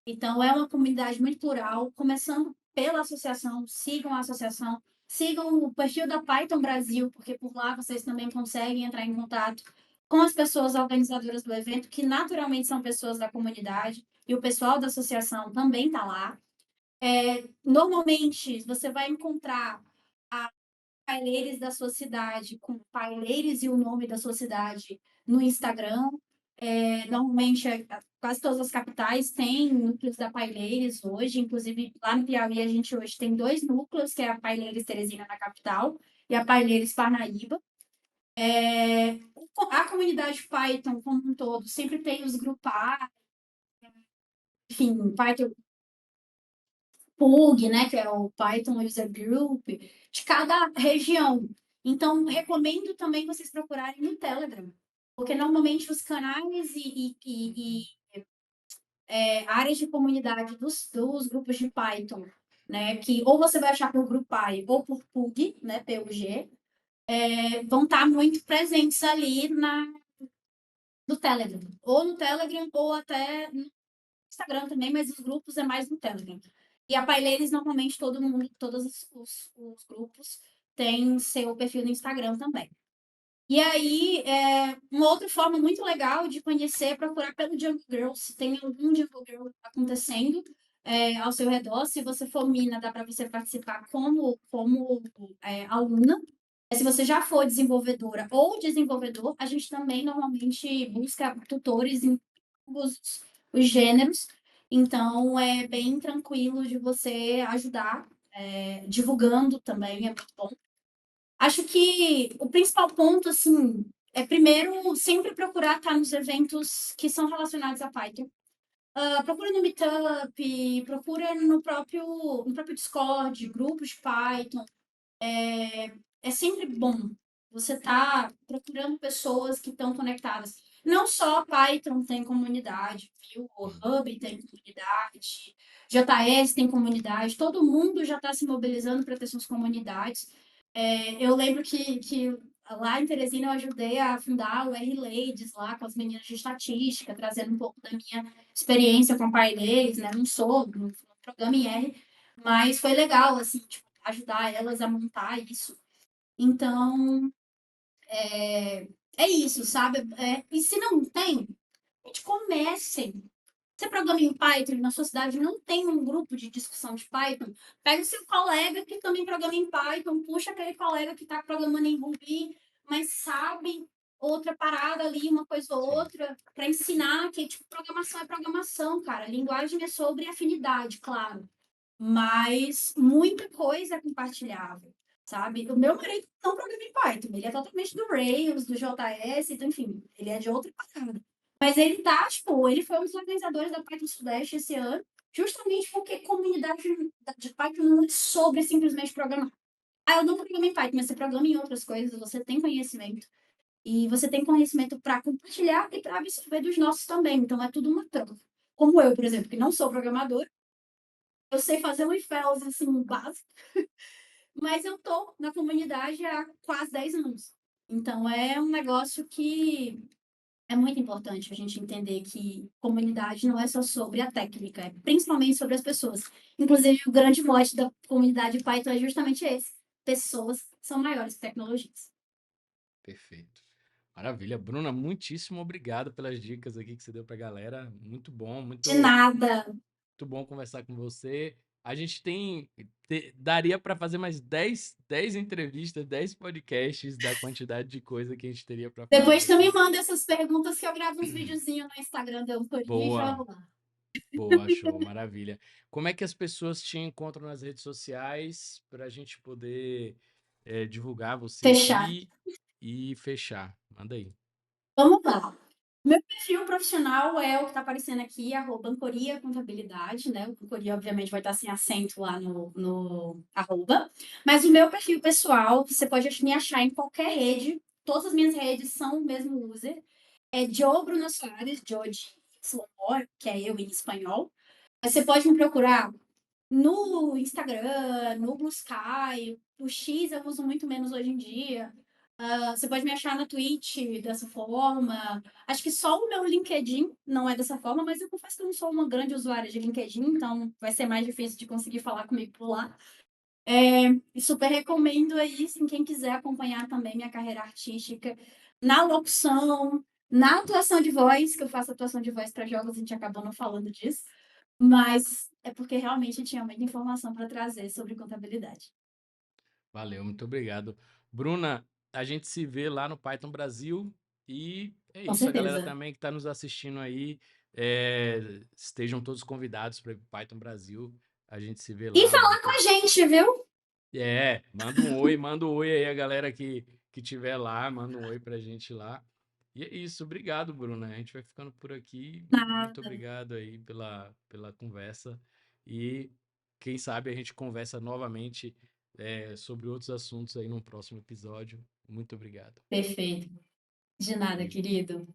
Então, é uma comunidade muito plural, começando pela associação, sigam a associação, sigam o perfil da Python Brasil, porque por lá vocês também conseguem entrar em contato com as pessoas organizadoras do evento, que naturalmente são pessoas da comunidade, e o pessoal da associação também está lá. Normalmente, você vai encontrar paileiros da sua cidade, com paileiros e o nome da sua cidade no Instagram. Normalmente, quase todas as capitais têm núcleos da Paileiros hoje, inclusive lá no Piauí a gente hoje tem 2 núcleos, que é a Paileiros Teresina na capital e a Paileiros Parnaíba. A comunidade Python como um todo sempre tem os grupais, enfim, Python PUG, né, que é o Python User Group, de cada região. Então, recomendo também vocês procurarem no Telegram, porque normalmente os canais áreas de comunidade dos grupos de Python, né, que ou você vai achar por Grupal ou por PUG, né, PUG, vão estar muito presentes ali no Telegram, ou no Telegram ou até no Instagram também, mas os grupos é mais no Telegram. E a Paileiros, normalmente, todo mundo, todos os grupos têm seu perfil no Instagram também. E aí, uma outra forma muito legal de conhecer é procurar pelo Jungle Girl, se tem algum Jungle Girl acontecendo ao seu redor. Se você for mina, dá para você participar como aluna. Se você já for desenvolvedora ou desenvolvedor, a gente também normalmente busca tutores em todos os gêneros. Então, é bem tranquilo de você ajudar, divulgando também, é muito bom. Acho que o principal ponto, assim, é primeiro sempre procurar estar nos eventos que são relacionados a Python. Procura no Meetup, procura no próprio Discord, grupos de Python. É sempre bom você estar procurando pessoas que estão conectadas. Não só Python tem comunidade, viu? O Hum. Hub tem comunidade. JS tem comunidade, todo mundo já está se mobilizando para ter suas comunidades. Eu lembro que lá em Teresina eu ajudei a fundar o R-Ladies lá com as meninas de estatística, trazendo um pouco da minha experiência com PyLadies, né? Não sou, não programa em R, mas foi legal, assim, tipo, ajudar elas a montar isso. Então, é isso, sabe? E se não tem, gente, comecem. Você programa em Python e na sua cidade não tem um grupo de discussão de Python, pega o seu colega que também programa em Python, puxa aquele colega que está programando em Ruby, mas sabe outra parada ali, uma coisa ou Sim, outra, para ensinar que tipo, programação é programação, cara. Linguagem é sobre afinidade, claro, mas muita coisa é compartilhável, sabe? O meu marido não programa em Python, ele é totalmente do Rails, do JS, então, enfim, ele é de outra parada. Mas ele tá, tipo, ele foi um dos organizadores da Python Sudeste esse ano, justamente porque comunidade de Python não é sobre simplesmente programar. Ah, eu não programo em Python, mas você programa em outras coisas, você tem conhecimento. E você tem conhecimento para compartilhar e para absorver dos nossos também. Então, é tudo uma troca. Como eu, por exemplo, que não sou programador, eu sei fazer um if else, assim, básico, mas eu tô na comunidade há quase 10 anos. Então, é um negócio que é muito importante a gente entender que comunidade não é só sobre a técnica, é principalmente sobre as pessoas. Inclusive, o grande mote da comunidade Python é justamente esse: pessoas são maiores que tecnologias. perfeito. Maravilha. Bruna, muitíssimo obrigado pelas dicas aqui que você deu para a galera. Muito bom, De muito, nada. muito bom conversar com você. A gente daria para fazer mais dez entrevistas, 10 podcasts da quantidade de coisa que a gente teria para falar Depois também aqui. manda essas perguntas que eu gravo uns videozinhos no Instagram da Euforia e Boa, jogo lá. boa, show, maravilha. Como é que as pessoas te encontram nas redes sociais para a gente poder divulgar você Fechar. aqui e fechar? Manda aí. Vamos lá. Meu perfil profissional é o que está aparecendo aqui, arroba Ancoria Contabilidade, né? O Ancoria, obviamente, vai estar sem acento lá no arroba. Mas o meu perfil pessoal, você pode me achar em qualquer rede. Todas as minhas redes são o mesmo user. É Jo Bruna Soares, Jodi Y, que é eu em espanhol. Mas você pode me procurar no Instagram, no Blue Sky. O X eu uso muito menos hoje em dia. Você pode me achar na Twitch dessa forma. Acho que só o meu LinkedIn não é dessa forma, mas eu confesso que eu não sou uma grande usuária de LinkedIn, então vai ser mais difícil de conseguir falar comigo por lá. E super recomendo aí, assim, quem quiser acompanhar também minha carreira artística na locução, na atuação de voz, que eu faço atuação de voz para jogos, a gente acabou não falando disso, mas é porque realmente tinha muita informação para trazer sobre contabilidade. Valeu, muito obrigado. Bruna, a gente se vê lá no Python Brasil e é Com isso. A galera certeza. também que está nos assistindo aí, estejam todos convidados para Python Brasil. A gente se vê E lá. falar com a gente, viu? Manda um oi aí a galera que tiver lá, manda um oi pra gente lá. E é isso, obrigado, Bruna. A gente vai ficando por aqui. Muito Nada. obrigado aí pela conversa. E quem sabe a gente conversa novamente sobre outros assuntos aí num próximo episódio. Muito obrigado. Perfeito. De nada, Beijo. querido.